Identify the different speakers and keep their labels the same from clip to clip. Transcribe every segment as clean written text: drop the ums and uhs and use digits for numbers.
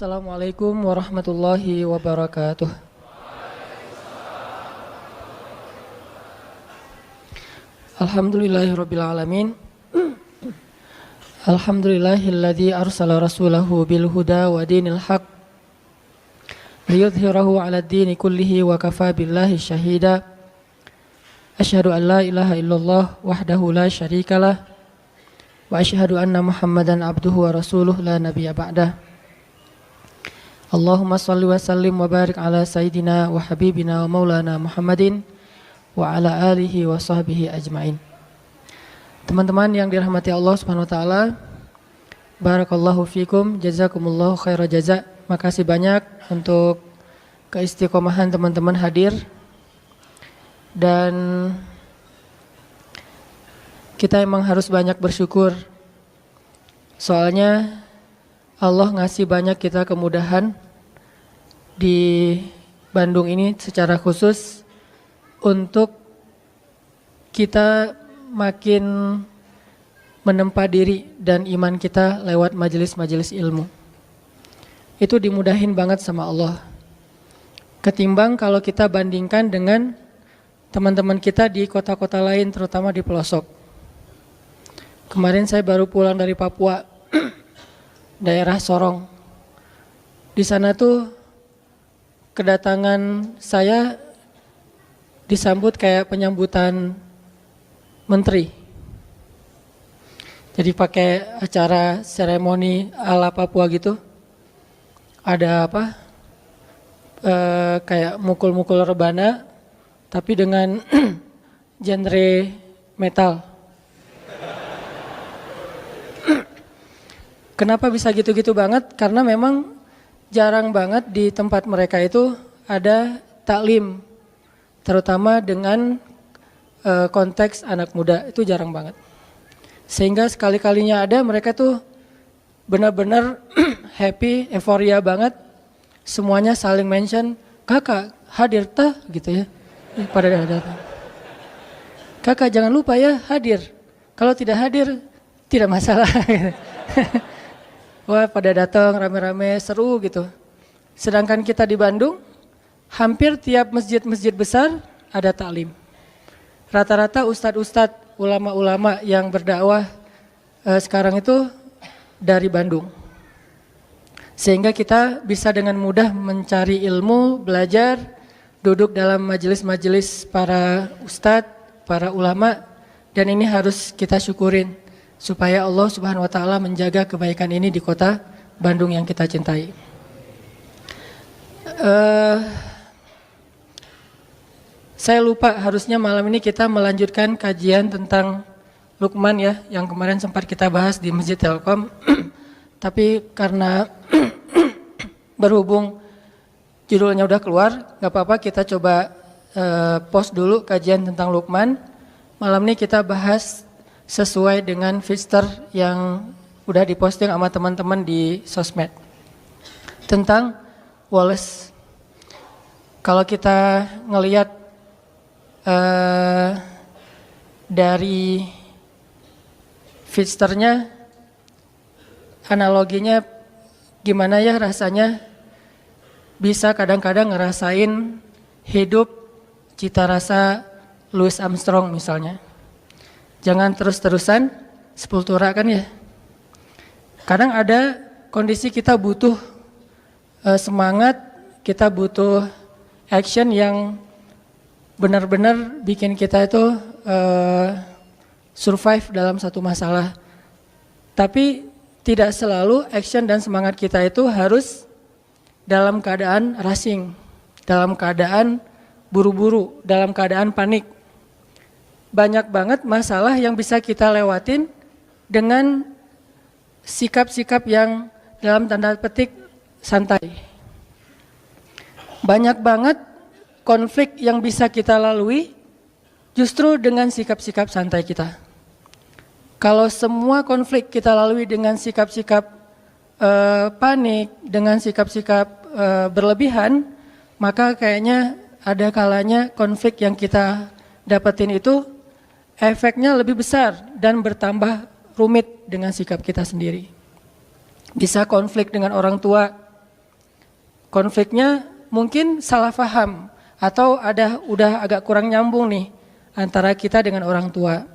Speaker 1: Assalamualaikum warahmatullahi wabarakatuh. Alhamdulillahirabbil alamin. Alhamdulillahilladzi arsala rasulahu bil huda wa dinil haq liyudhhirahu 'alad dini kullihi wa kafa billahi syahida. Asyhadu an la ilaha illallah wahdahu la syarikalah wa asyhadu anna Muhammadan abduhu wa rasuluh la nabiyya ba'dah. Allahumma salli wa sallim wa barik ala sayyidina wa habibina wa maulana Muhammadin wa ala alihi wa sahbihi ajmain. Teman-teman yang dirahmati Allah Subhanahu wa taala, barakallahu fikum, jazakumullahu khairal jaza. Makasih banyak untuk keistiqomahan teman-teman hadir. Dan kita emang harus banyak bersyukur. Soalnya Allah ngasih banyak kita kemudahan di Bandung ini secara khusus untuk kita makin menempa diri dan iman kita lewat majelis-majelis ilmu. Itu dimudahin banget sama Allah. Ketimbang kalau kita bandingkan dengan teman-teman kita di kota-kota lain, terutama di pelosok. Kemarin saya baru pulang dari Papua, daerah Sorong. Di sana tuh kedatangan saya disambut kayak penyambutan menteri. Jadi pakai acara seremoni ala Papua gitu. Ada apa? Kayak mukul-mukul rebana, tapi dengan genre metal. Kenapa bisa gitu-gitu banget? Karena memang jarang banget di tempat mereka itu ada taklim, terutama dengan konteks anak muda, itu jarang banget. Sehingga sekali-kalinya ada, mereka tuh benar-benar happy, euforia banget. Semuanya saling mention, kakak hadir tah gitu ya, pada datang. Kakak jangan lupa ya hadir, kalau tidak hadir tidak masalah. Wah, pada datang rame-rame, seru gitu. Sedangkan kita di Bandung, hampir tiap masjid-masjid besar ada taklim. Rata-rata ustadz-ustadz, ulama-ulama yang berdakwah sekarang itu dari Bandung. Sehingga kita bisa dengan mudah mencari ilmu, belajar, duduk dalam majelis-majelis para ustadz, para ulama, dan ini harus kita syukurin. Supaya Allah Subhanahu wa taala menjaga kebaikan ini di kota Bandung yang kita cintai. Saya lupa, harusnya malam ini kita melanjutkan kajian tentang Luqman ya, yang kemarin sempat kita bahas di Masjid Telkom. Tapi karena berhubung judulnya udah keluar, gak apa-apa, kita coba post dulu kajian tentang Luqman. Malam ini kita bahas sesuai dengan feature yang udah diposting sama teman-teman di sosmed tentang Wallace. Kalau kita ngelihat dari feature-nya, analoginya gimana ya rasanya bisa kadang-kadang ngerasain hidup cita rasa Louis Armstrong misalnya. Jangan terus-terusan sepultura kan ya. Kadang ada kondisi kita butuh semangat, kita butuh action yang benar-benar bikin kita itu survive dalam satu masalah. Tapi tidak selalu action dan semangat kita itu harus dalam keadaan rushing, dalam keadaan buru-buru, dalam keadaan panik. Banyak banget masalah yang bisa kita lewatin dengan sikap-sikap yang dalam tanda petik santai. Banyak banget konflik yang bisa kita lalui justru dengan sikap-sikap santai kita. Kalau semua konflik kita lalui dengan sikap-sikap panik, dengan sikap-sikap berlebihan, maka kayaknya ada kalanya konflik yang kita dapetin itu efeknya lebih besar dan bertambah rumit dengan sikap kita sendiri. Bisa konflik dengan orang tua, konfliknya mungkin salah paham atau udah agak kurang nyambung nih antara kita dengan orang tua.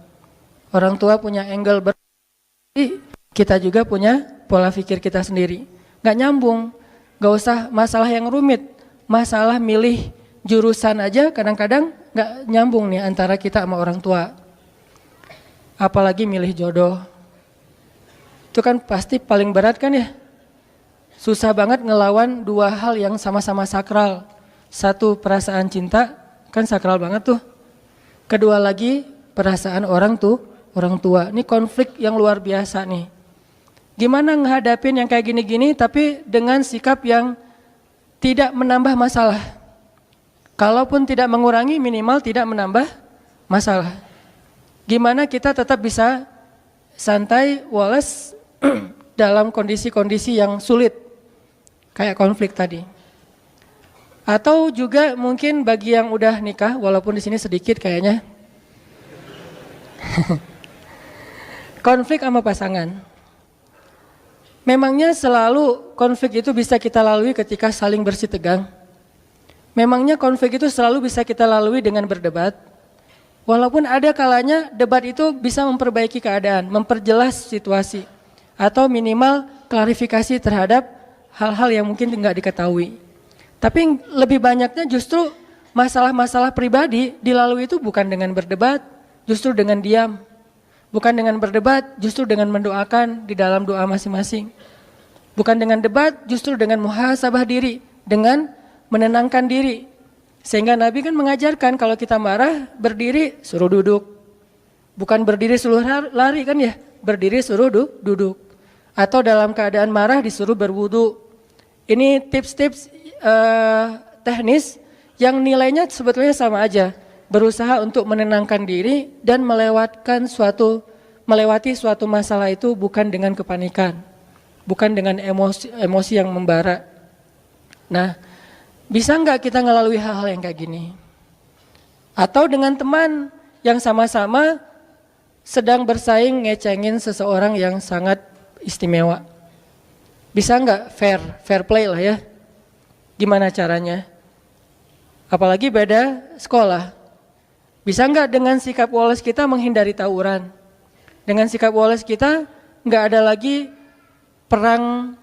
Speaker 1: Orang tua punya angle kita juga punya pola pikir kita sendiri. Nggak nyambung, nggak usah masalah yang rumit, masalah milih jurusan aja kadang-kadang nggak nyambung nih antara kita sama orang tua. Apalagi milih jodoh. Itu kan pasti paling berat kan ya. Susah banget ngelawan dua hal yang sama-sama sakral. Satu perasaan cinta, kan sakral banget tuh. Kedua lagi perasaan orang tua. Ini konflik yang luar biasa nih. Gimana ngehadapin yang kayak gini-gini tapi dengan sikap yang tidak menambah masalah. Kalaupun tidak mengurangi, minimal tidak menambah masalah. Gimana kita tetap bisa santai, walas dalam kondisi-kondisi yang sulit. Kayak konflik tadi. Atau juga mungkin bagi yang udah nikah, walaupun di sini sedikit kayaknya. Konflik sama pasangan. Memangnya selalu konflik itu bisa kita lalui ketika saling bersih tegang? Memangnya konflik itu selalu bisa kita lalui dengan berdebat? Walaupun ada kalanya debat itu bisa memperbaiki keadaan, memperjelas situasi, atau minimal klarifikasi terhadap hal-hal yang mungkin tidak diketahui. Tapi lebih banyaknya justru masalah-masalah pribadi dilalui itu bukan dengan berdebat, justru dengan diam. Bukan dengan berdebat, justru dengan mendoakan di dalam doa masing-masing. Bukan dengan debat, justru dengan muhasabah diri, dengan menenangkan diri. Sehingga Nabi kan mengajarkan kalau kita marah, berdiri suruh duduk. Bukan berdiri suruh lari kan ya, berdiri suruh duduk. Atau dalam keadaan marah disuruh berwudu. Ini tips-tips teknis yang nilainya sebetulnya sama aja. Berusaha untuk menenangkan diri dan melewati suatu masalah itu bukan dengan kepanikan, bukan dengan emosi yang membara. Nah, bisa nggak kita ngelalui hal-hal yang kayak gini? Atau dengan teman yang sama-sama sedang bersaing ngecengin seseorang yang sangat istimewa. Bisa nggak fair play lah ya? Gimana caranya? Apalagi beda sekolah. Bisa nggak dengan sikap woles kita menghindari tawuran? Dengan sikap woles kita nggak ada lagi perang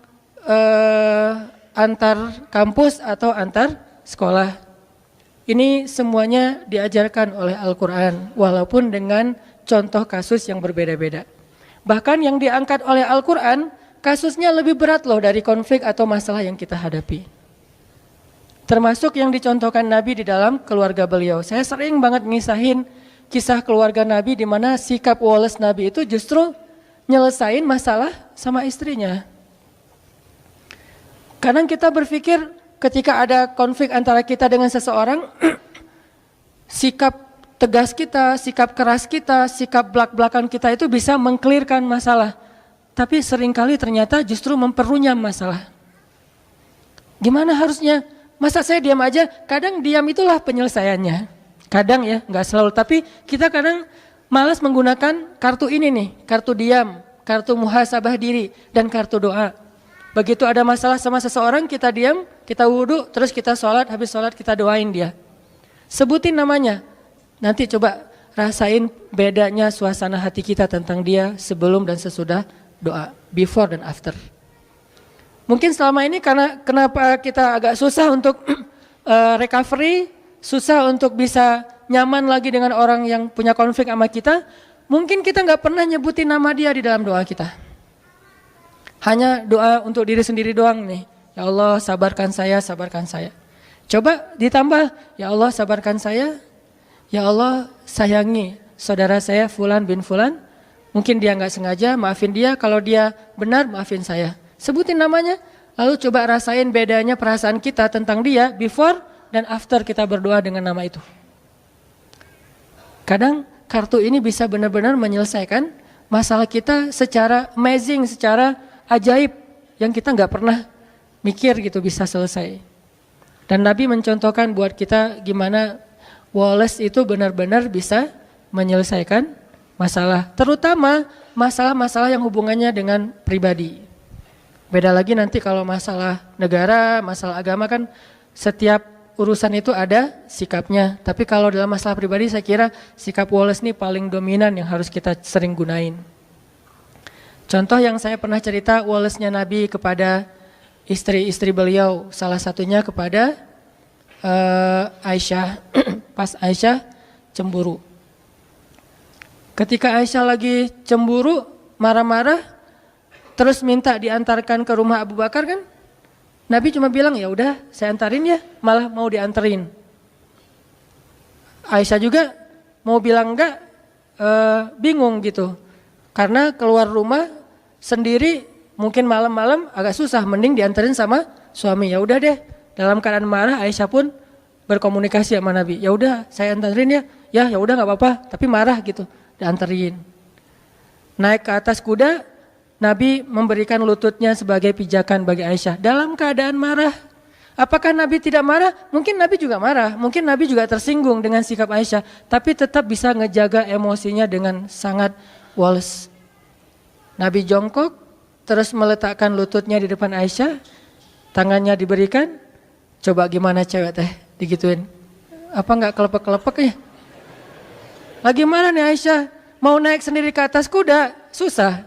Speaker 1: antar kampus atau antar sekolah. Ini semuanya diajarkan oleh Al-Quran, walaupun dengan contoh kasus yang berbeda-beda. Bahkan yang diangkat oleh Al-Quran, kasusnya lebih berat loh dari konflik atau masalah yang kita hadapi. Termasuk yang dicontohkan Nabi di dalam keluarga beliau. Saya sering banget ngisahin kisah keluarga Nabi di mana sikap woles Nabi itu justru nyelesain masalah sama istrinya. Kadang kita berpikir ketika ada konflik antara kita dengan seseorang, sikap tegas kita, sikap keras kita, sikap belak-belakan kita itu bisa mengklirkan masalah. Tapi seringkali ternyata justru memperunyam masalah. Gimana harusnya? Masa saya diam aja? Kadang diam itulah penyelesaiannya. Kadang ya, nggak selalu. Tapi kita kadang malas menggunakan kartu ini nih, kartu diam, kartu muhasabah diri, dan kartu doa. Begitu ada masalah sama seseorang, kita diam, kita wudhu, terus kita sholat, habis sholat kita doain dia. Sebutin namanya. Nanti coba rasain bedanya suasana hati kita tentang dia sebelum dan sesudah doa, before dan after. Mungkin selama ini karena kenapa kita agak susah untuk recovery, susah untuk bisa nyaman lagi dengan orang yang punya konflik sama kita, mungkin kita nggak pernah nyebutin nama dia di dalam doa kita. Hanya doa untuk diri sendiri doang nih. Ya Allah sabarkan saya, sabarkan saya. Coba ditambah, ya Allah sabarkan saya, ya Allah sayangi saudara saya Fulan bin Fulan. Mungkin dia nggak sengaja, maafin dia. Kalau dia benar, maafin saya. Sebutin namanya, lalu coba rasain bedanya perasaan kita tentang dia before dan after kita berdoa dengan nama itu. Kadang kartu ini bisa benar-benar menyelesaikan masalah kita secara amazing, secara ajaib yang kita nggak pernah mikir gitu bisa selesai. Dan Nabi mencontohkan buat kita gimana woles itu benar-benar bisa menyelesaikan masalah, terutama masalah-masalah yang hubungannya dengan pribadi. Beda lagi nanti kalau masalah negara, masalah agama kan setiap urusan itu ada sikapnya. Tapi kalau dalam masalah pribadi saya kira sikap Wallace ini paling dominan yang harus kita sering gunain. Contoh yang saya pernah cerita Wallace-nya Nabi kepada istri-istri beliau, salah satunya kepada Aisyah, pas Aisyah cemburu. Ketika Aisyah lagi cemburu, marah-marah, terus minta diantarkan ke rumah Abu Bakar kan, Nabi cuma bilang ya udah saya antarin ya, malah mau dianterin. Aisyah juga mau bilang enggak, bingung gitu, karena keluar rumah sendiri mungkin malam-malam agak susah, mending dianterin sama suami. Ya udah deh, dalam keadaan marah Aisyah pun berkomunikasi sama Nabi. Ya udah saya anterin ya, ya udah nggak apa-apa, tapi marah gitu, dianterin. Naik ke atas kuda, Nabi memberikan lututnya sebagai pijakan bagi Aisyah dalam keadaan marah. Apakah Nabi tidak marah? Mungkin Nabi juga marah, mungkin Nabi juga tersinggung dengan sikap Aisyah, tapi tetap bisa ngejaga emosinya dengan sangat Wallace. Nabi jongkok, terus meletakkan lututnya di depan Aisyah, tangannya diberikan. Coba gimana cewek teh digituin? Apa nggak kelepek-kelepek ya? Lagi mana nih Aisyah? Mau naik sendiri ke atas kuda, susah.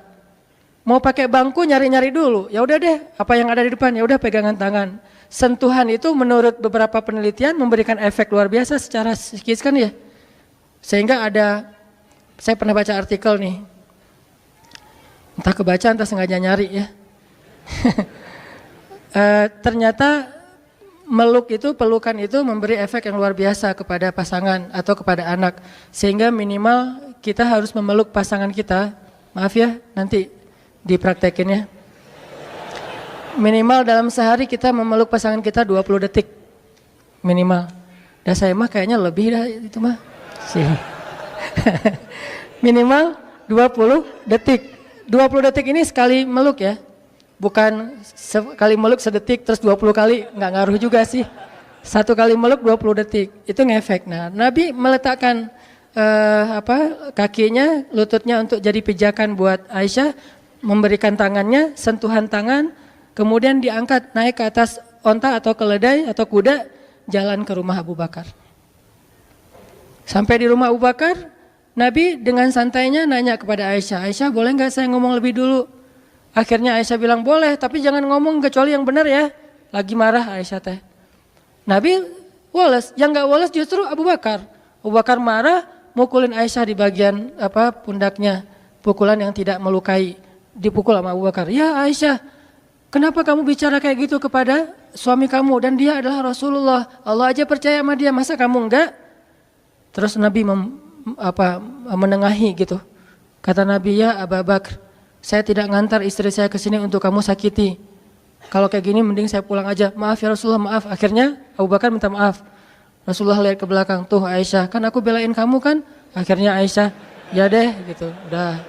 Speaker 1: Mau pakai bangku nyari-nyari dulu. Ya udah deh, apa yang ada di depan ya udah pegangan tangan. Sentuhan itu menurut beberapa penelitian memberikan efek luar biasa secara psikis kan ya. Sehingga ada, saya pernah baca artikel nih. Entah kebaca entah sengaja nyari ya. Ternyata meluk itu, pelukan itu memberi efek yang luar biasa kepada pasangan atau kepada anak. Sehingga minimal kita harus memeluk pasangan kita. Maaf ya, nanti dipraktekin ya. Minimal dalam sehari kita memeluk pasangan kita 20 detik. Minimal. Dan saya mah kayaknya lebih dah itu mah. Minimal 20 detik. 20 detik ini sekali meluk ya. Bukan sekali meluk sedetik terus 20 kali, nggak ngaruh juga sih. Satu kali meluk 20 detik, itu ngefek. Nah, Nabi meletakkan kakinya, lututnya untuk jadi pijakan buat Aisyah, memberikan tangannya, sentuhan tangan, kemudian diangkat naik ke atas onta atau keledai atau kuda, jalan ke rumah Abu Bakar. Sampai di rumah Abu Bakar, Nabi dengan santainya nanya kepada Aisyah, Aisyah boleh nggak saya ngomong lebih dulu? Akhirnya Aisyah bilang boleh, tapi jangan ngomong kecuali yang benar ya. Lagi marah Aisyah teh. Nabi Wallace, yang nggak Wallace justru Abu Bakar. Abu Bakar marah, mukulin Aisyah di bagian pundaknya, pukulan yang tidak melukai, dipukul sama Abu Bakar. Ya Aisyah, kenapa kamu bicara kayak gitu kepada suami kamu dan dia adalah Rasulullah? Allah aja percaya sama dia, masa kamu enggak? Terus Nabi menengahi gitu. Kata Nabi, ya Abu Bakar, saya tidak ngantar istri saya ke sini untuk kamu sakiti. Kalau kayak gini mending saya pulang aja. Maaf ya Rasulullah, maaf. Akhirnya Abu Bakar minta maaf. Rasulullah lihat ke belakang, tuh Aisyah, kan aku belain kamu kan? Akhirnya Aisyah, ya deh gitu, udah.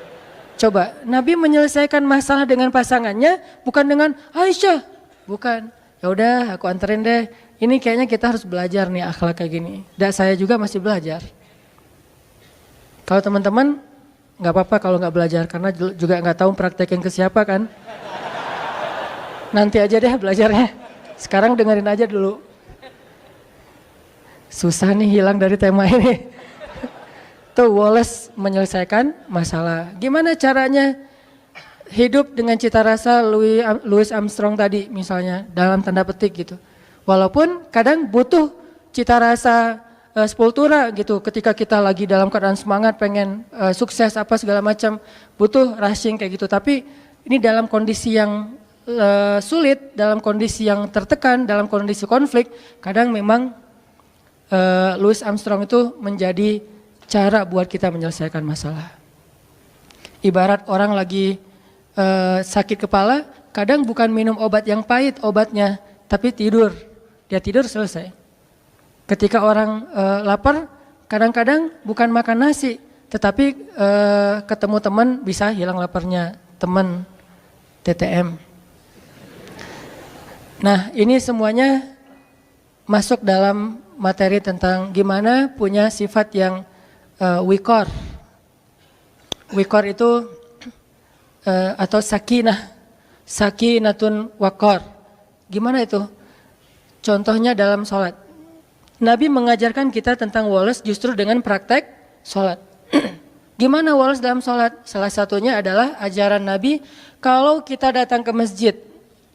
Speaker 1: Coba, Nabi menyelesaikan masalah dengan pasangannya, bukan dengan Aisyah. Bukan, ya udah aku anterin deh. Ini kayaknya kita harus belajar nih akhlak kayak gini. Dan saya juga masih belajar. Kalau teman-teman, nggak apa-apa kalau nggak belajar, karena juga nggak tahu praktekin ke siapa kan. Nanti aja deh belajarnya. Sekarang dengerin aja dulu. Susah nih hilang dari tema ini. Tuh Wallace menyelesaikan masalah. Gimana caranya hidup dengan cita rasa Louis Armstrong tadi misalnya, dalam tanda petik gitu. Walaupun kadang butuh cita rasa sepultura gitu, ketika kita lagi dalam keadaan semangat pengen sukses apa segala macam, butuh rushing kayak gitu. Tapi ini dalam kondisi yang sulit, dalam kondisi yang tertekan, dalam kondisi konflik, kadang memang Louis Armstrong itu menjadi cara buat kita menyelesaikan masalah. Ibarat orang lagi sakit kepala, kadang bukan minum obat yang pahit obatnya, tapi tidur. Dia tidur selesai. Ketika orang lapar, kadang-kadang bukan makan nasi, tetapi ketemu teman bisa hilang laparnya, teman TTM. Nah, ini semuanya masuk dalam materi tentang gimana punya sifat yang wikor. Wikor itu atau sakinah. sakinatun waqar. Gimana itu? Contohnya dalam sholat. Nabi mengajarkan kita tentang woles justru dengan praktek sholat. Gimana woles dalam sholat? Salah satunya adalah ajaran Nabi, kalau kita datang ke masjid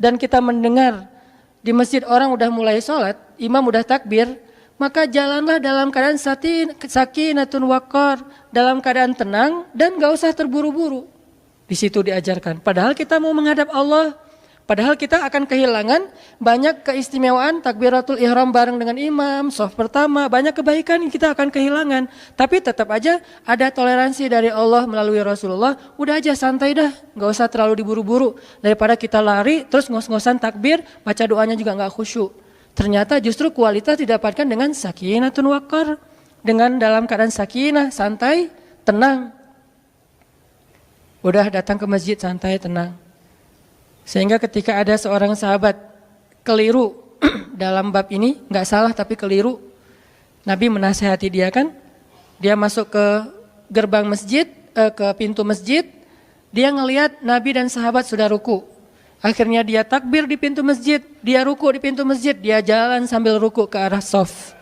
Speaker 1: dan kita mendengar di masjid orang udah mulai sholat, imam udah takbir, maka jalanlah dalam keadaan sakinatun waqar, dalam keadaan tenang dan gak usah terburu-buru. Di situ diajarkan. Padahal kita mau menghadap Allah, padahal kita akan kehilangan banyak keistimewaan takbiratul ihram bareng dengan imam, shaf pertama, banyak kebaikan yang kita akan kehilangan. Tapi tetap aja ada toleransi dari Allah melalui Rasulullah. Udah aja santai dah, gak usah terlalu diburu-buru. Daripada kita lari terus ngos-ngosan takbir, baca doanya juga gak khusyuk. Ternyata justru kualitas didapatkan dengan sakinatun waqar, dengan dalam keadaan sakinah, santai, tenang. Udah datang ke masjid santai, tenang. Sehingga ketika ada seorang sahabat keliru dalam bab ini, nggak salah tapi keliru, Nabi menasihati dia kan, dia masuk ke gerbang masjid, ke pintu masjid, dia ngelihat Nabi dan sahabat sudah ruku. Akhirnya dia takbir di pintu masjid, dia ruku di pintu masjid, dia jalan sambil ruku ke arah shaf.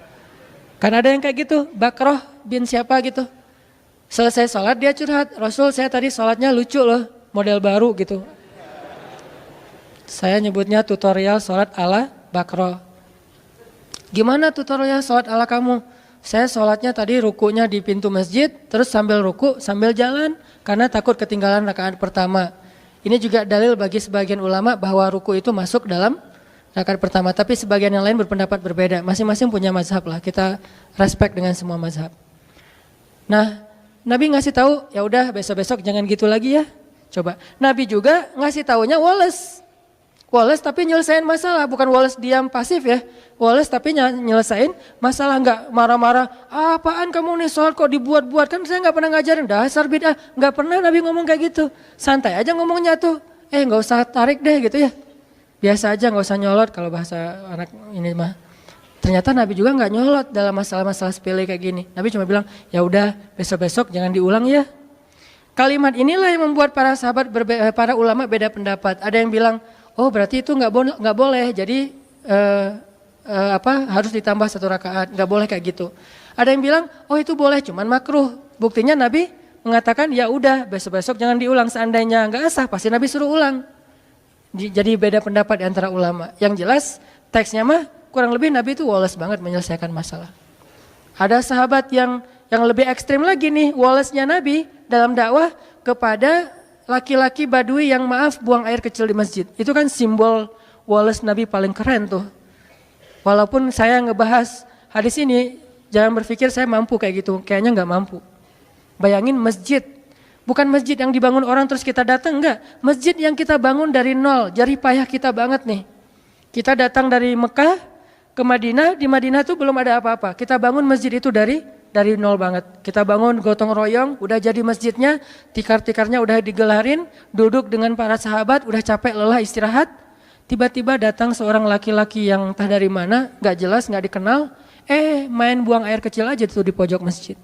Speaker 1: Kan ada yang kayak gitu, Bakroh bin siapa gitu. Selesai sholat dia curhat, Rasul saya tadi sholatnya lucu loh, model baru gitu. Saya nyebutnya tutorial sholat ala Bakroh. Gimana tutorial sholat ala kamu? Saya sholatnya tadi rukunya di pintu masjid, terus sambil ruku, sambil jalan, karena takut ketinggalan rakaat pertama. Ini juga dalil bagi sebagian ulama bahwa ruku itu masuk dalam rakaat pertama. Tapi sebagian yang lain berpendapat berbeda. Masing-masing punya mazhab lah. Kita respect dengan semua mazhab. Nah, Nabi ngasih tahu, ya udah besok-besok jangan gitu lagi ya. Coba. Nabi juga ngasih taunya woles. Woles tapi nyelesain masalah, bukan woles diam pasif ya. Woles tapi nyelesain masalah, nggak marah-marah. Apaan kamu nih sholat kok dibuat-buat, kan saya nggak pernah ngajarin, dasar bid'ah. Nggak pernah Nabi ngomong kayak gitu. Santai aja ngomongnya tuh. Nggak usah tarik deh gitu ya. Biasa aja, nggak usah nyolot kalau bahasa anak ini mah. Ternyata Nabi juga nggak nyolot dalam masalah-masalah sepele kayak gini. Nabi cuma bilang, ya udah besok-besok jangan diulang ya. Kalimat inilah yang membuat para sahabat, para ulama beda pendapat. Ada yang bilang, oh berarti itu nggak boleh. Jadi harus ditambah 1 rakaat, nggak boleh kayak gitu. Ada yang bilang, oh itu boleh, cuman makruh. Buktinya Nabi mengatakan, ya udah besok-besok jangan diulang. Seandainya nggak sah, pasti Nabi suruh ulang. Jadi beda pendapat di antara ulama. Yang jelas teksnya mah kurang lebih Nabi itu woles banget menyelesaikan masalah. Ada sahabat yang lebih ekstrim lagi nih, wolesnya Nabi dalam dakwah kepada laki-laki Badui yang buang air kecil di masjid. Itu kan simbol woles Nabi paling keren tuh. Walaupun saya ngebahas hadis ini, jangan berpikir saya mampu kayak gitu. Kayaknya nggak mampu. Bayangin masjid. Bukan masjid yang dibangun orang terus kita datang, enggak. Masjid yang kita bangun dari nol. Jerih payah kita banget nih. Kita datang dari Mekah ke Madinah. Di Madinah tuh belum ada apa-apa. Kita bangun masjid itu dari nol banget. Kita bangun gotong royong, udah jadi masjidnya. Tikar-tikarnya udah digelarin. Duduk dengan para sahabat, udah capek lelah istirahat. Tiba-tiba datang seorang laki-laki yang entah dari mana, gak jelas, gak dikenal. Main buang air kecil aja tuh di pojok masjid.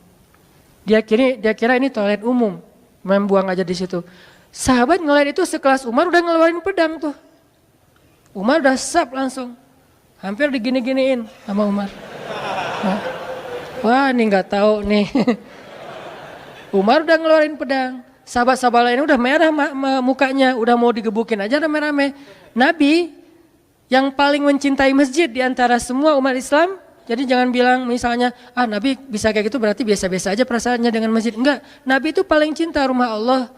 Speaker 1: Dia kira ini toilet umum, main buang aja di situ. Sahabat ngeliat itu sekelas Umar udah ngeluarin pedang tuh. Umar udah sap langsung. Hampir digini-giniin sama Umar. Wah ini gak tahu nih. Umar udah ngeluarin pedang. Sahabat-sahabat lain udah merah mukanya, udah mau digebukin aja rame-rame. Nabi yang paling mencintai masjid di antara semua umat Islam, jadi jangan bilang misalnya, Nabi bisa kayak gitu berarti biasa-biasa aja perasaannya dengan masjid. Enggak, Nabi itu paling cinta rumah Allah.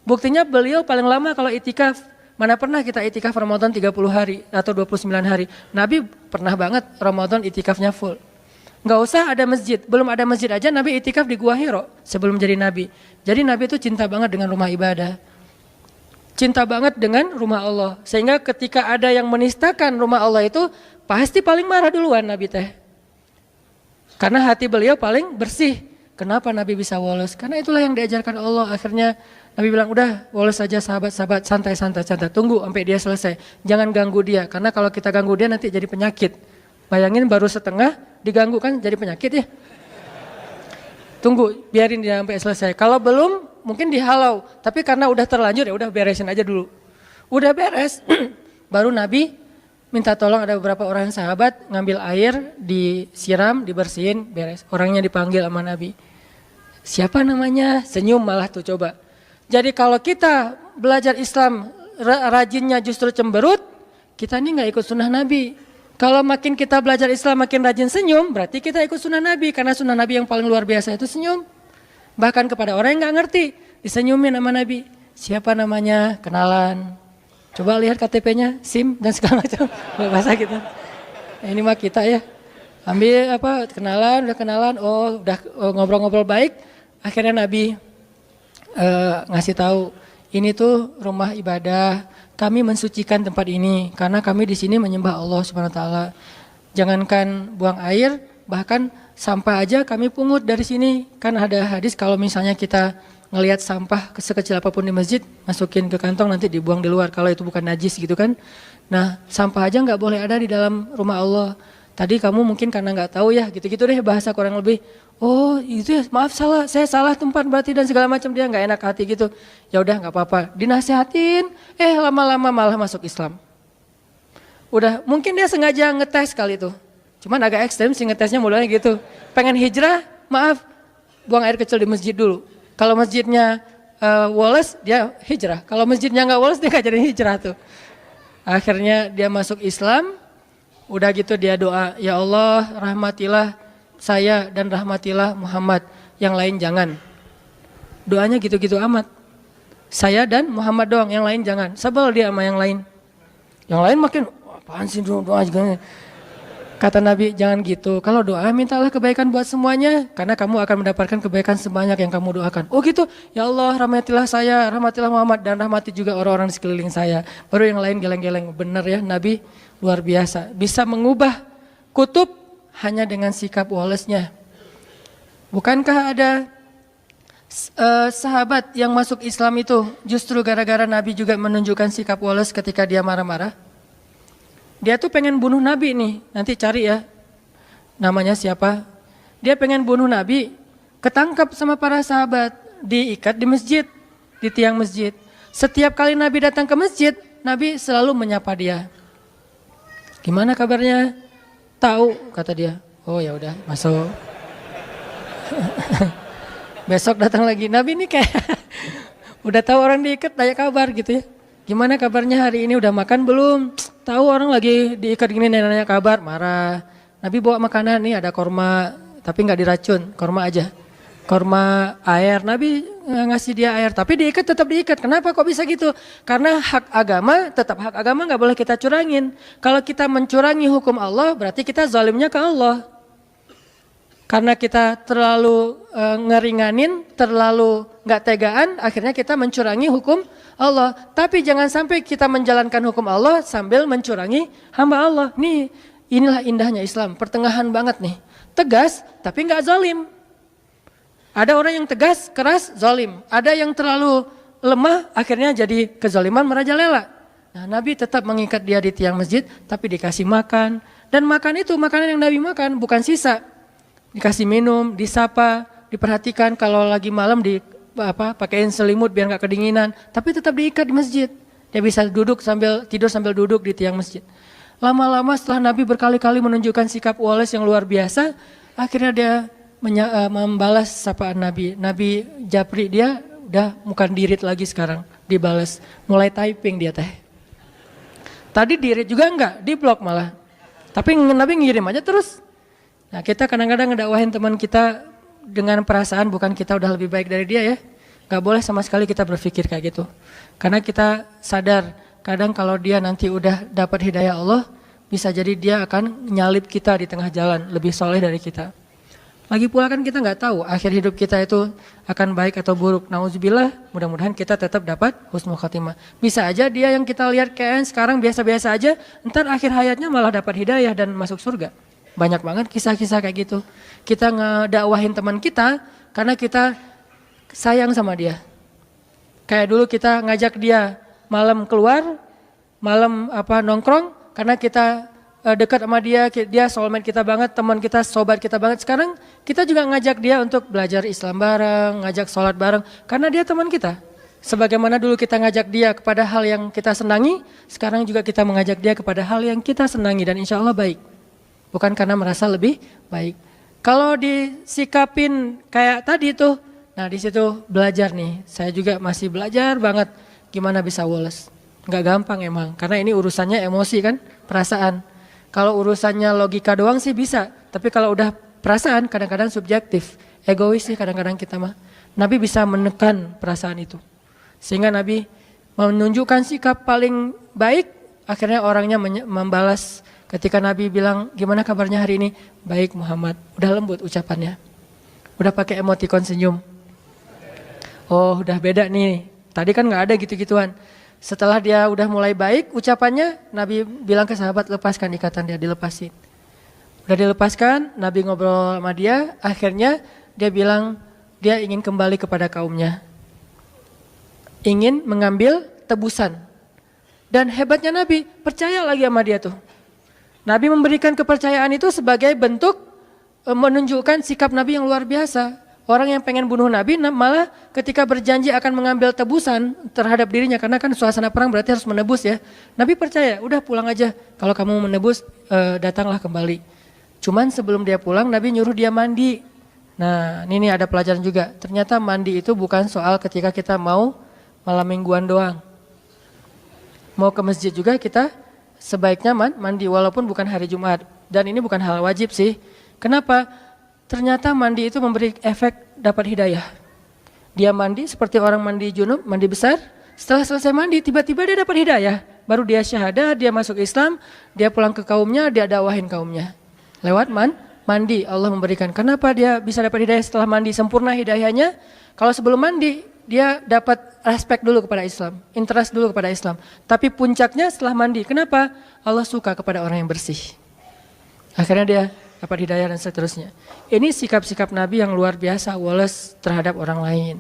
Speaker 1: Buktinya beliau paling lama kalau itikaf. Mana pernah kita itikaf Ramadan 30 hari atau 29 hari. Nabi pernah banget Ramadan itikafnya full. Enggak usah ada masjid, belum ada masjid aja Nabi itikaf di Gua Hiro sebelum jadi Nabi. Jadi Nabi itu cinta banget dengan rumah ibadah. Cinta banget dengan rumah Allah. Sehingga ketika ada yang menistakan rumah Allah itu, pasti paling marah duluan Nabi teh. Karena hati beliau paling bersih. Kenapa Nabi bisa woles? Karena itulah yang diajarkan Allah. Akhirnya Nabi bilang, udah woles saja sahabat-sahabat, santai-santai. Tunggu sampai dia selesai. Jangan ganggu dia. Karena kalau kita ganggu dia nanti jadi penyakit. Bayangin baru setengah diganggu kan jadi penyakit ya. Tunggu, biarin dia sampai selesai. Kalau belum, mungkin dihalau. Tapi karena udah terlanjur ya udah beresin aja dulu. Udah beres, baru Nabi minta tolong, ada beberapa orang sahabat ngambil air, disiram, dibersihin, beres. Orangnya dipanggil sama Nabi. Siapa namanya? Senyum malah tuh coba. Jadi kalau kita belajar Islam rajinnya justru cemberut, kita ini nggak ikut sunnah Nabi. Kalau makin kita belajar Islam makin rajin senyum, berarti kita ikut sunnah Nabi. Karena sunnah Nabi yang paling luar biasa itu senyum. Bahkan kepada orang yang nggak ngerti, disenyumin sama Nabi. Siapa namanya? Kenalan. Coba lihat KTP-nya, SIM dan segala macam. Bahasa gitu. Ini mah kita ya. Ambil kenalan, udah kenalan, udah ngobrol-ngobrol baik. Akhirnya Nabi ngasih tahu, ini tuh rumah ibadah. Kami mensucikan tempat ini karena kami di sini menyembah Allah Subhanahu wa taala. Jangankan buang air, bahkan sampah aja kami pungut dari sini. Kan ada hadis kalau misalnya kita ngelihat sampah sekecil apapun di masjid, masukin ke kantong nanti dibuang di luar kalau itu bukan najis gitu kan. Nah, sampah aja nggak boleh ada di dalam rumah Allah. Tadi kamu mungkin karena nggak tahu ya, gitu-gitu deh bahasa kurang lebih. Oh itu ya, maaf salah, saya salah tempat berarti dan segala macam, dia nggak enak hati gitu. Ya udah nggak apa-apa, dinasehatin, lama-lama malah masuk Islam. Udah, mungkin dia sengaja ngetes kali itu. Cuman agak ekstrem sih ngetesnya modalnya gitu. Pengen hijrah, maaf, buang air kecil di masjid dulu. Kalau masjidnya woles, dia hijrah. Kalau masjidnya nggak woles, dia nggak jadi hijrah tuh. Akhirnya dia masuk Islam. Udah gitu dia doa, ya Allah rahmatilah saya dan rahmatilah Muhammad, yang lain jangan. Doanya gitu-gitu amat. Saya dan Muhammad doang, yang lain jangan. Sebel dia sama yang lain. Yang lain makin, apaan sih doa juga. Kata Nabi, jangan gitu. Kalau doa mintalah kebaikan buat semuanya, karena kamu akan mendapatkan kebaikan sebanyak yang kamu doakan. Oh gitu, ya Allah rahmatilah saya, rahmatilah Muhammad, dan rahmati juga orang-orang di sekeliling saya. Baru yang lain geleng-geleng. Benar ya, Nabi luar biasa. Bisa mengubah kutub hanya dengan sikap wolesnya. Bukankah ada sahabat yang masuk Islam itu justru gara-gara Nabi juga menunjukkan sikap woles ketika dia marah-marah? Dia tuh pengen bunuh Nabi nih, nanti cari ya namanya siapa. Dia pengen bunuh Nabi, ketangkap sama para sahabat, diikat di masjid, di tiang masjid. Setiap kali Nabi datang ke masjid, Nabi selalu menyapa dia. Gimana kabarnya? Tahu, kata dia. Oh ya udah, masuk. Besok datang lagi. Nabi ini kayak udah tahu orang diikat, tanya kabar gitu ya. Gimana kabarnya hari ini, udah makan belum? Tahu orang lagi diikat gini, nanya kabar, marah. Nabi bawa makanan nih, ada korma, tapi nggak diracun, korma aja. Korma air, Nabi ngasih dia air, tapi diikat tetap diikat. Kenapa kok bisa gitu? Karena hak agama, tetap hak agama nggak boleh kita curangin. Kalau kita mencurangi hukum Allah, berarti kita zalimnya ke Allah. Karena kita terlalu ngeringanin, terlalu nggak tegaan, akhirnya kita mencurangi hukum Allah. Tapi jangan sampai kita menjalankan hukum Allah sambil mencurangi hamba Allah. Inilah indahnya Islam, pertengahan banget nih. Tegas, tapi nggak zalim. Ada orang yang tegas, keras, zalim. Ada yang terlalu lemah, akhirnya jadi kezaliman merajalela. Nah, Nabi tetap mengikat dia di tiang masjid, tapi dikasih makan. Dan makan itu, makanan yang Nabi makan, bukan sisa. Dikasih minum, disapa, diperhatikan kalau lagi malam pakaiin selimut biar nggak kedinginan. Tapi tetap diikat di masjid. Dia bisa tidur sambil duduk di tiang masjid. Lama-lama setelah Nabi berkali-kali menunjukkan sikap woles yang luar biasa, akhirnya dia membalas sapaan Nabi. Nabi japri dia udah bukan dirit lagi sekarang, dibalas. Mulai typing dia teh. Tadi dirit juga enggak, diblok malah. Tapi Nabi ngirim aja terus. Nah, kita kadang-kadang ngedakwahin teman kita dengan perasaan bukan kita udah lebih baik dari dia ya. Gak boleh sama sekali kita berpikir kayak gitu. Karena kita sadar kadang kalau dia nanti udah dapat hidayah Allah, bisa jadi dia akan nyalip kita di tengah jalan, lebih soleh dari kita. Lagi pula kan kita nggak tahu akhir hidup kita itu akan baik atau buruk. Nauzubillah, mudah-mudahan kita tetap dapat husnul khotimah. Bisa aja dia yang kita lihat kayak sekarang biasa-biasa aja, ntar akhir hayatnya malah dapat hidayah dan masuk surga. Banyak banget kisah-kisah kayak gitu. Kita ngedakwahin teman kita karena kita sayang sama dia. Kayak dulu kita ngajak dia malam keluar, malam nongkrong karena kita dekat sama dia soulmate kita banget, teman kita, sobat kita banget. Sekarang kita juga ngajak dia untuk belajar Islam bareng, ngajak sholat bareng, karena dia teman kita. Sebagaimana dulu kita ngajak dia kepada hal yang kita senangi, sekarang juga kita mengajak dia kepada hal yang kita senangi dan insya Allah baik. Bukan karena merasa lebih baik. Kalau disikapin kayak tadi tuh, nah di situ belajar nih. Saya juga masih belajar banget gimana bisa woles. Nggak gampang emang, karena ini urusannya emosi kan, perasaan. Kalau urusannya logika doang sih bisa, tapi kalau udah perasaan kadang-kadang subjektif, egois sih kadang-kadang kita mah. Nabi bisa menekan perasaan itu. Sehingga Nabi menunjukkan sikap paling baik, akhirnya orangnya membalas ketika Nabi bilang, gimana kabarnya hari ini? Baik Muhammad, udah lembut ucapannya. Udah pakai emoticon senyum. Oh udah beda nih, tadi kan gak ada gitu-gituan. Setelah dia udah mulai baik ucapannya, Nabi bilang ke sahabat, lepaskan ikatan dia, dilepasin. Udah dilepaskan, Nabi ngobrol sama dia, akhirnya dia bilang dia ingin kembali kepada kaumnya. Ingin mengambil tebusan. Dan hebatnya Nabi, percaya lagi sama dia tuh. Nabi memberikan kepercayaan itu sebagai bentuk menunjukkan sikap Nabi yang luar biasa. Orang yang pengen bunuh Nabi malah ketika berjanji akan mengambil tebusan terhadap dirinya, karena kan suasana perang berarti harus menebus ya. Nabi percaya, udah pulang aja, kalau kamu menebus datanglah kembali. Cuman sebelum dia pulang Nabi nyuruh dia mandi. Nah ini ada pelajaran juga, ternyata mandi itu bukan soal ketika kita mau malam mingguan doang. Mau ke masjid juga kita sebaiknya mandi walaupun bukan hari Jumat. Dan ini bukan hal wajib sih. Kenapa? Ternyata mandi itu memberi efek dapat hidayah. Dia mandi seperti orang mandi junub, mandi besar. Setelah selesai mandi, tiba-tiba dia dapat hidayah. Baru dia syahadah, dia masuk Islam, dia pulang ke kaumnya, dia dakwahin kaumnya. Lewat mandi Allah memberikan. Kenapa dia bisa dapat hidayah setelah mandi? Sempurna hidayahnya. Kalau sebelum mandi, dia dapat respect dulu kepada Islam, interest dulu kepada Islam. Tapi puncaknya setelah mandi. Kenapa? Allah suka kepada orang yang bersih. Akhirnya dia dapat hidayah dan seterusnya. Ini sikap-sikap Nabi yang luar biasa, woles terhadap orang lain.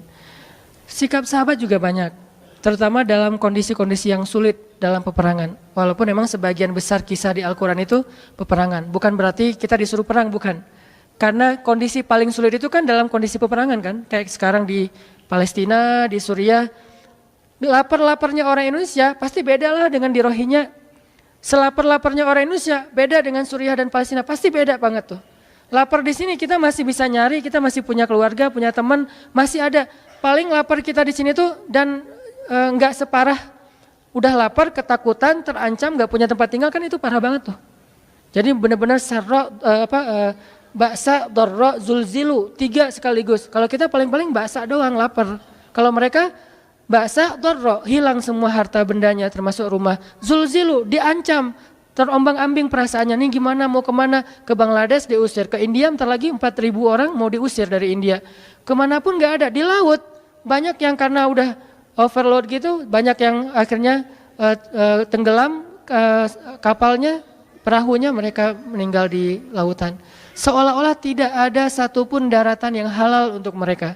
Speaker 1: Sikap sahabat juga banyak, terutama dalam kondisi-kondisi yang sulit dalam peperangan. Walaupun memang sebagian besar kisah di Al-Quran itu peperangan. Bukan berarti kita disuruh perang, bukan. Karena kondisi paling sulit itu kan dalam kondisi peperangan kan. Kayak sekarang di Palestina, di Suriah. Lapar-laparnya orang Indonesia pasti beda lah dengan di Rohingya. Selapar-laparnya orang Indonesia beda dengan Suriah dan Palestina, pasti beda banget tuh. Lapar di sini kita masih bisa nyari, kita masih punya keluarga, punya teman, masih ada. Paling lapar kita di sini tuh dan nggak separah udah lapar, ketakutan, terancam, nggak punya tempat tinggal, kan itu parah banget tuh. Jadi benar-benar baksa, dorro, zulzilu, 3 sekaligus. Kalau kita paling-paling baksa doang lapar. Kalau mereka baksa, dorro, hilang semua harta bendanya termasuk rumah. Zulzilu, diancam, terombang-ambing perasaannya. Nih gimana, mau kemana? Ke Bangladesh diusir, ke India bentar lagi 4.000 orang mau diusir dari India. Kemanapun gak ada, di laut. Banyak yang karena udah overload gitu, banyak yang akhirnya tenggelam kapalnya, perahunya, mereka meninggal di lautan. Seolah-olah tidak ada satupun daratan yang halal untuk mereka.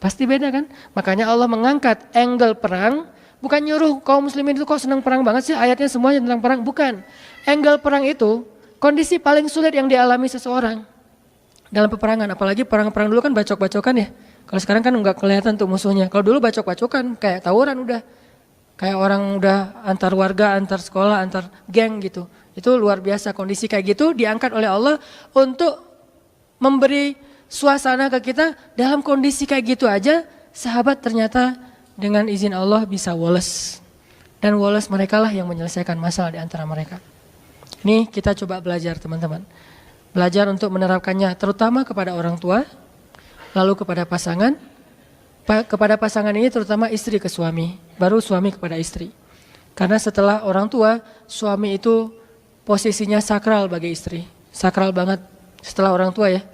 Speaker 1: Pasti beda kan? Makanya Allah mengangkat angle perang, bukan nyuruh kaum muslimin itu kok senang perang banget sih, ayatnya semuanya tentang perang, bukan. Angle perang itu kondisi paling sulit yang dialami seseorang dalam peperangan, apalagi perang-perang dulu kan bacok-bacokan ya. Kalau sekarang kan nggak kelihatan tuh musuhnya. Kalau dulu bacok-bacokan kayak tawuran udah. Kayak orang udah antar warga, antar sekolah, antar geng gitu. Itu luar biasa, kondisi kayak gitu diangkat oleh Allah untuk memberi suasana ke kita. Dalam kondisi kayak gitu aja, sahabat ternyata dengan izin Allah bisa woles. Dan woles mereka lah yang menyelesaikan masalah di antara mereka. Ini kita coba belajar teman-teman. Belajar untuk menerapkannya terutama kepada orang tua, lalu kepada pasangan. Kepada pasangan ini terutama istri ke suami, baru suami kepada istri. Karena setelah orang tua, suami itu posisinya sakral bagi istri. Sakral banget setelah orang tua ya.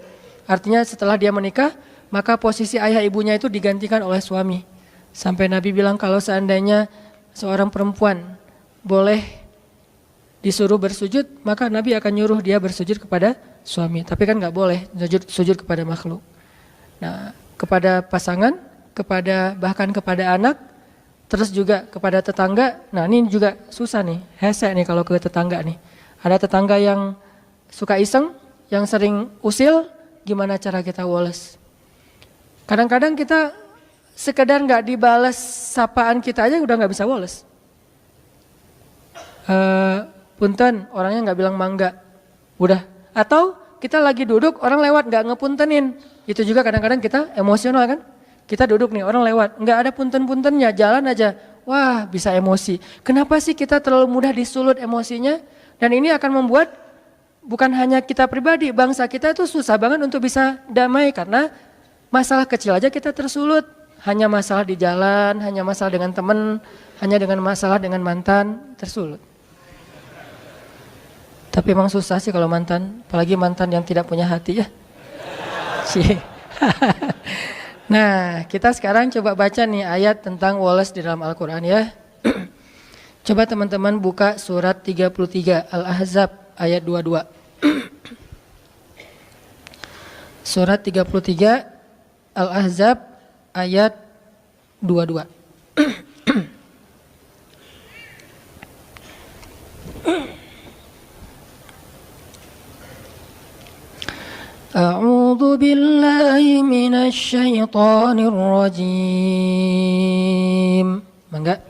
Speaker 1: Artinya setelah dia menikah, maka posisi ayah ibunya itu digantikan oleh suami. Sampai Nabi bilang kalau seandainya seorang perempuan boleh disuruh bersujud, maka Nabi akan nyuruh dia bersujud kepada suami. Tapi kan gak boleh sujud kepada makhluk. Nah, kepada pasangan, bahkan kepada anak, terus juga kepada tetangga. Nah ini juga susah nih, hese nih kalau ke tetangga nih. Ada tetangga yang suka iseng, yang sering usil, gimana cara kita woles? Kadang-kadang kita sekedar nggak dibalas sapaan kita aja udah nggak bisa woles. Punten, orangnya nggak bilang mangga, udah. Atau kita lagi duduk, orang lewat nggak ngepuntenin, itu juga kadang-kadang kita emosional kan. Kita duduk nih, orang lewat, nggak ada punten-puntennya, jalan aja, wah bisa emosi. Kenapa sih kita terlalu mudah disulut emosinya? Dan ini akan membuat bukan hanya kita pribadi, bangsa kita itu susah banget untuk bisa damai karena masalah kecil aja kita tersulut. Hanya masalah di jalan, hanya masalah dengan teman, hanya dengan masalah dengan mantan, tersulut. Tapi emang susah sih kalau mantan, apalagi mantan yang tidak punya hati ya. Nah, kita sekarang coba baca nih ayat tentang woles di dalam Al-Quran ya. Coba teman-teman buka surat 33 Al-Ahzab ayat 22. Surat 33 Al-Ahzab ayat 22. A'udzu billahi minasy syaithanir rajim. Mangga.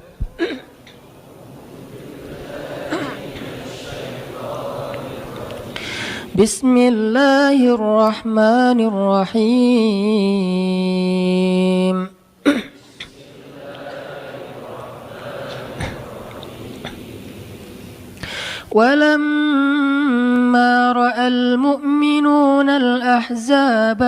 Speaker 1: Bismillahirrahmanirrahim. ولما رأى المؤمنون الأحزاب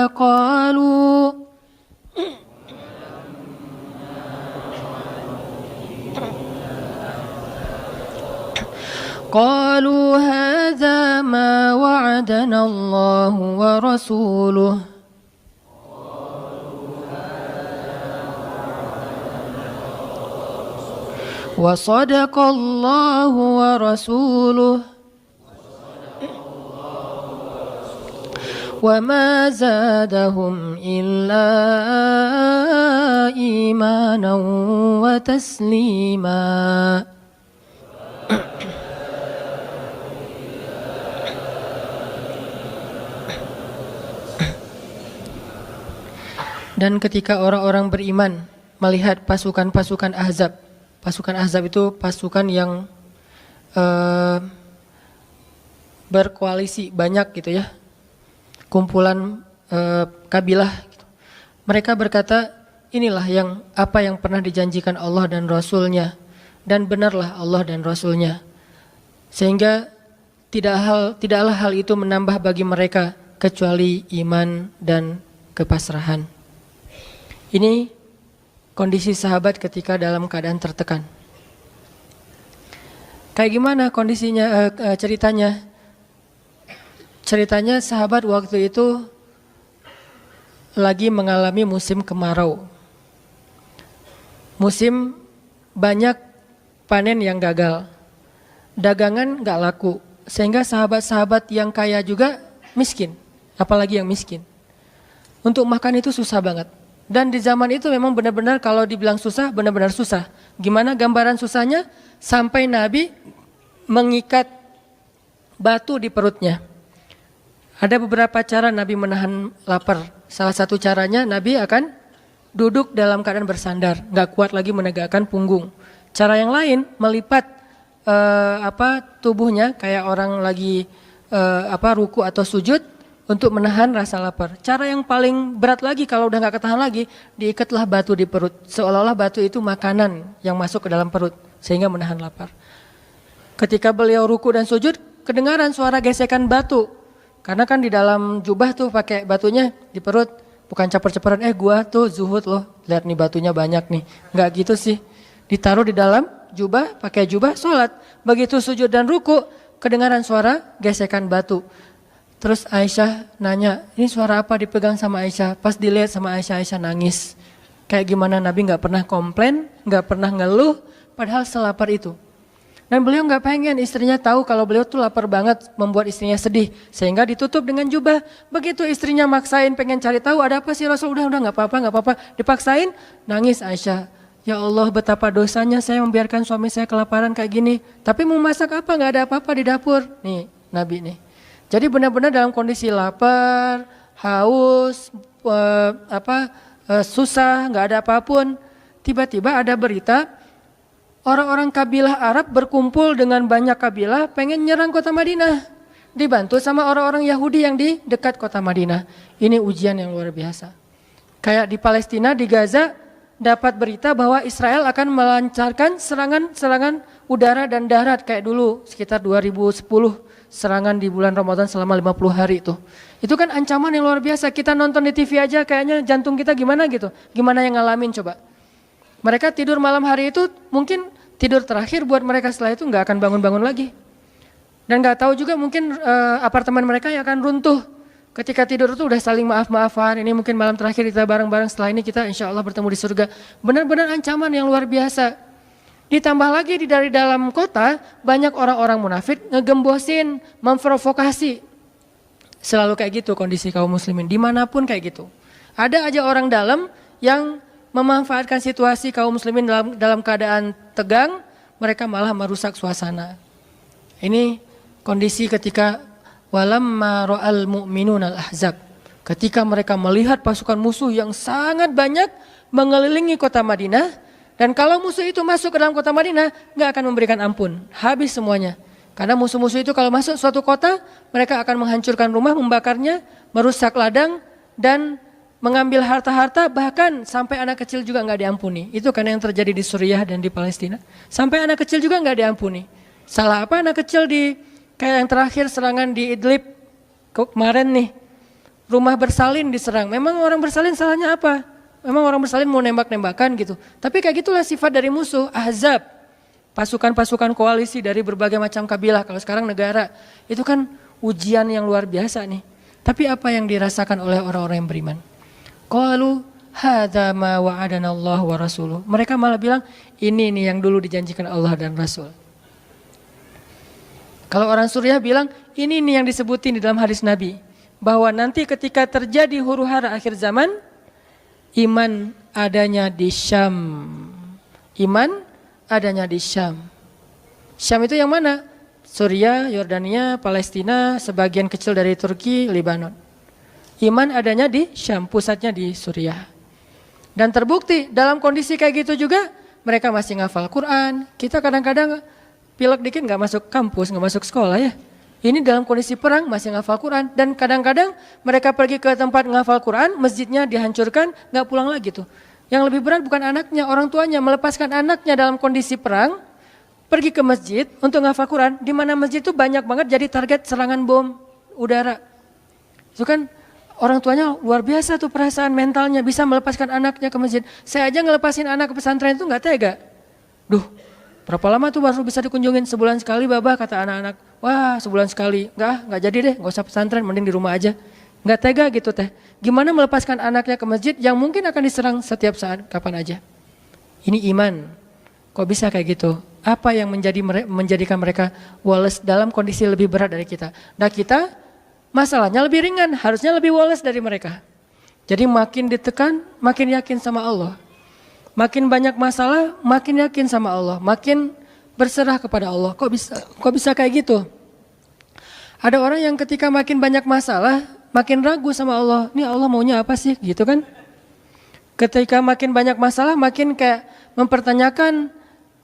Speaker 1: قالوا هذا ما وعدنا الله ورسوله وصدق الله ورسوله وما زادهم إلا إيمانا وتسليما. Dan ketika orang-orang beriman melihat pasukan-pasukan Ahzab, pasukan Ahzab itu pasukan yang berkoalisi banyak gitu ya, kumpulan kabilah gitu. Mereka berkata, inilah apa yang pernah dijanjikan Allah dan Rasulnya, dan benarlah Allah dan Rasulnya. Sehingga tidaklah hal itu menambah bagi mereka kecuali iman dan kepasrahan. Ini kondisi sahabat ketika dalam keadaan tertekan. Kayak gimana kondisinya, ceritanya? Ceritanya sahabat waktu itu lagi mengalami musim kemarau. Musim banyak panen yang gagal. Dagangan gak laku. Sehingga sahabat-sahabat yang kaya juga miskin. Apalagi yang miskin. Untuk makan itu susah banget. Dan di zaman itu memang benar-benar kalau dibilang susah, benar-benar susah. Gimana gambaran susahnya? Sampai Nabi mengikat batu di perutnya. Ada beberapa cara Nabi menahan lapar. Salah satu caranya Nabi akan duduk dalam keadaan bersandar, nggak kuat lagi menegakkan punggung. Cara yang lain melipat tubuhnya kayak orang lagi ruku atau sujud untuk menahan rasa lapar. Cara yang paling berat lagi kalau udah nggak ketahan lagi, diikatlah batu di perut. Seolah-olah batu itu makanan yang masuk ke dalam perut sehingga menahan lapar. Ketika beliau ruku dan sujud, kedengaran suara gesekan batu. Karena kan di dalam jubah tuh pakai batunya di perut, bukan caper-caperan. Gua tuh zuhud loh, lihat nih batunya banyak nih. Nggak gitu sih. Ditaruh di dalam jubah, pakai jubah, sholat. Begitu sujud dan ruku, kedengaran suara gesekan batu. Terus Aisyah nanya, ini suara apa dipegang sama Aisyah? Pas dilihat sama Aisyah, Aisyah nangis. Kayak gimana Nabi gak pernah komplain, gak pernah ngeluh, padahal selapar itu. Dan beliau gak pengen istrinya tahu kalau beliau tuh lapar banget, membuat istrinya sedih. Sehingga ditutup dengan jubah. Begitu istrinya maksain pengen cari tahu, ada apa sih Rasul? Udah gak apa-apa. Dipaksain, nangis Aisyah. Ya Allah, betapa dosanya saya membiarkan suami saya kelaparan kayak gini. Tapi mau masak apa? Gak ada apa-apa di dapur. Nih, Nabi nih. Jadi benar-benar dalam kondisi lapar, haus, susah, nggak ada apapun. Tiba-tiba ada berita orang-orang kabilah Arab berkumpul dengan banyak kabilah pengen nyerang kota Madinah. Dibantu sama orang-orang Yahudi yang di dekat kota Madinah. Ini ujian yang luar biasa. Kayak di Palestina, di Gaza, dapat berita bahwa Israel akan melancarkan serangan udara dan darat kayak dulu sekitar 2010 serangan di bulan Ramadan selama 50 hari itu. Itu kan ancaman yang luar biasa. Kita nonton di TV aja kayaknya jantung kita gimana gitu. Gimana yang ngalamin coba. Mereka tidur malam hari itu mungkin tidur terakhir buat mereka, setelah itu nggak akan bangun-bangun lagi. Dan nggak tahu juga mungkin apartemen mereka yang akan runtuh. Ketika tidur itu udah saling maaf-maafan, ini mungkin malam terakhir kita bareng-bareng, setelah ini kita insya Allah bertemu di surga. Benar-benar ancaman yang luar biasa. Ditambah lagi dari dalam kota, banyak orang-orang munafik ngegembosin, memprovokasi. Selalu kayak gitu kondisi kaum muslimin, dimanapun kayak gitu. Ada aja orang dalam yang memanfaatkan situasi kaum muslimin dalam keadaan tegang, mereka malah merusak suasana. Ini kondisi ketika walamma ra'al mu'minun al-ahzab. Ketika mereka melihat pasukan musuh yang sangat banyak mengelilingi kota Madinah, dan kalau musuh itu masuk ke dalam kota Madinah, nggak akan memberikan ampun, habis semuanya. Karena musuh-musuh itu kalau masuk suatu kota, mereka akan menghancurkan rumah, membakarnya, merusak ladang, dan mengambil harta-harta, bahkan sampai anak kecil juga nggak diampuni. Itu kan yang terjadi di Suriah dan di Palestina. Sampai anak kecil juga nggak diampuni. Salah apa anak kecil kayak yang terakhir serangan di Idlib kemarin nih, rumah bersalin diserang. Memang orang bersalin salahnya apa? Memang orang bersalin mau nembak-nembakan gitu. Tapi kayak gitulah sifat dari musuh, ahzab. Pasukan-pasukan koalisi dari berbagai macam kabilah, kalau sekarang negara. Itu kan ujian yang luar biasa nih. Tapi apa yang dirasakan oleh orang-orang yang beriman? Qalu hadza ma wa'adana Allah wa rasuluh. Mereka malah bilang, ini nih yang dulu dijanjikan Allah dan Rasul. Kalau orang Suriah bilang, ini nih yang disebutin di dalam hadis Nabi, bahwa nanti ketika terjadi huru-hara akhir zaman, iman adanya di Syam. Iman adanya di Syam. Syam itu yang mana? Suriah, Yordania, Palestina, sebagian kecil dari Turki, Lebanon. Iman adanya di Syam, pusatnya di Suriah. Dan terbukti dalam kondisi kayak gitu juga, mereka masih ngafal Quran. Kita kadang-kadang pilek dikit nggak masuk kampus, nggak masuk sekolah ya. Ini dalam kondisi perang masih ngafal Quran. Dan kadang-kadang mereka pergi ke tempat ngafal Quran, masjidnya dihancurkan, nggak pulang lagi tuh. Yang lebih berat bukan anaknya, orang tuanya melepaskan anaknya dalam kondisi perang, pergi ke masjid untuk ngafal Quran, di mana masjid itu banyak banget jadi target serangan bom udara. Itu kan orang tuanya luar biasa tuh perasaan mentalnya, bisa melepaskan anaknya ke masjid. Saya aja ngelepasin anak ke pesantren itu nggak tega. Duh, berapa lama tuh baru bisa dikunjungin? Sebulan sekali babah, kata anak-anak. Wah, sebulan sekali. Nggak jadi deh, nggak usah pesantren, mending di rumah aja. Nggak tega gitu teh. Gimana melepaskan anaknya ke masjid yang mungkin akan diserang setiap saat, kapan aja. Ini iman. Kok bisa kayak gitu? Apa yang menjadikan mereka wales dalam kondisi lebih berat dari kita? Nah kita masalahnya lebih ringan, harusnya lebih wales dari mereka. Jadi makin ditekan, makin yakin sama Allah. Makin banyak masalah, makin yakin sama Allah. Makin berserah kepada Allah. Kok bisa kayak gitu? Ada orang yang ketika makin banyak masalah, makin ragu sama Allah. Ini Allah maunya apa sih? Gitu kan? Ketika makin banyak masalah, makin kayak mempertanyakan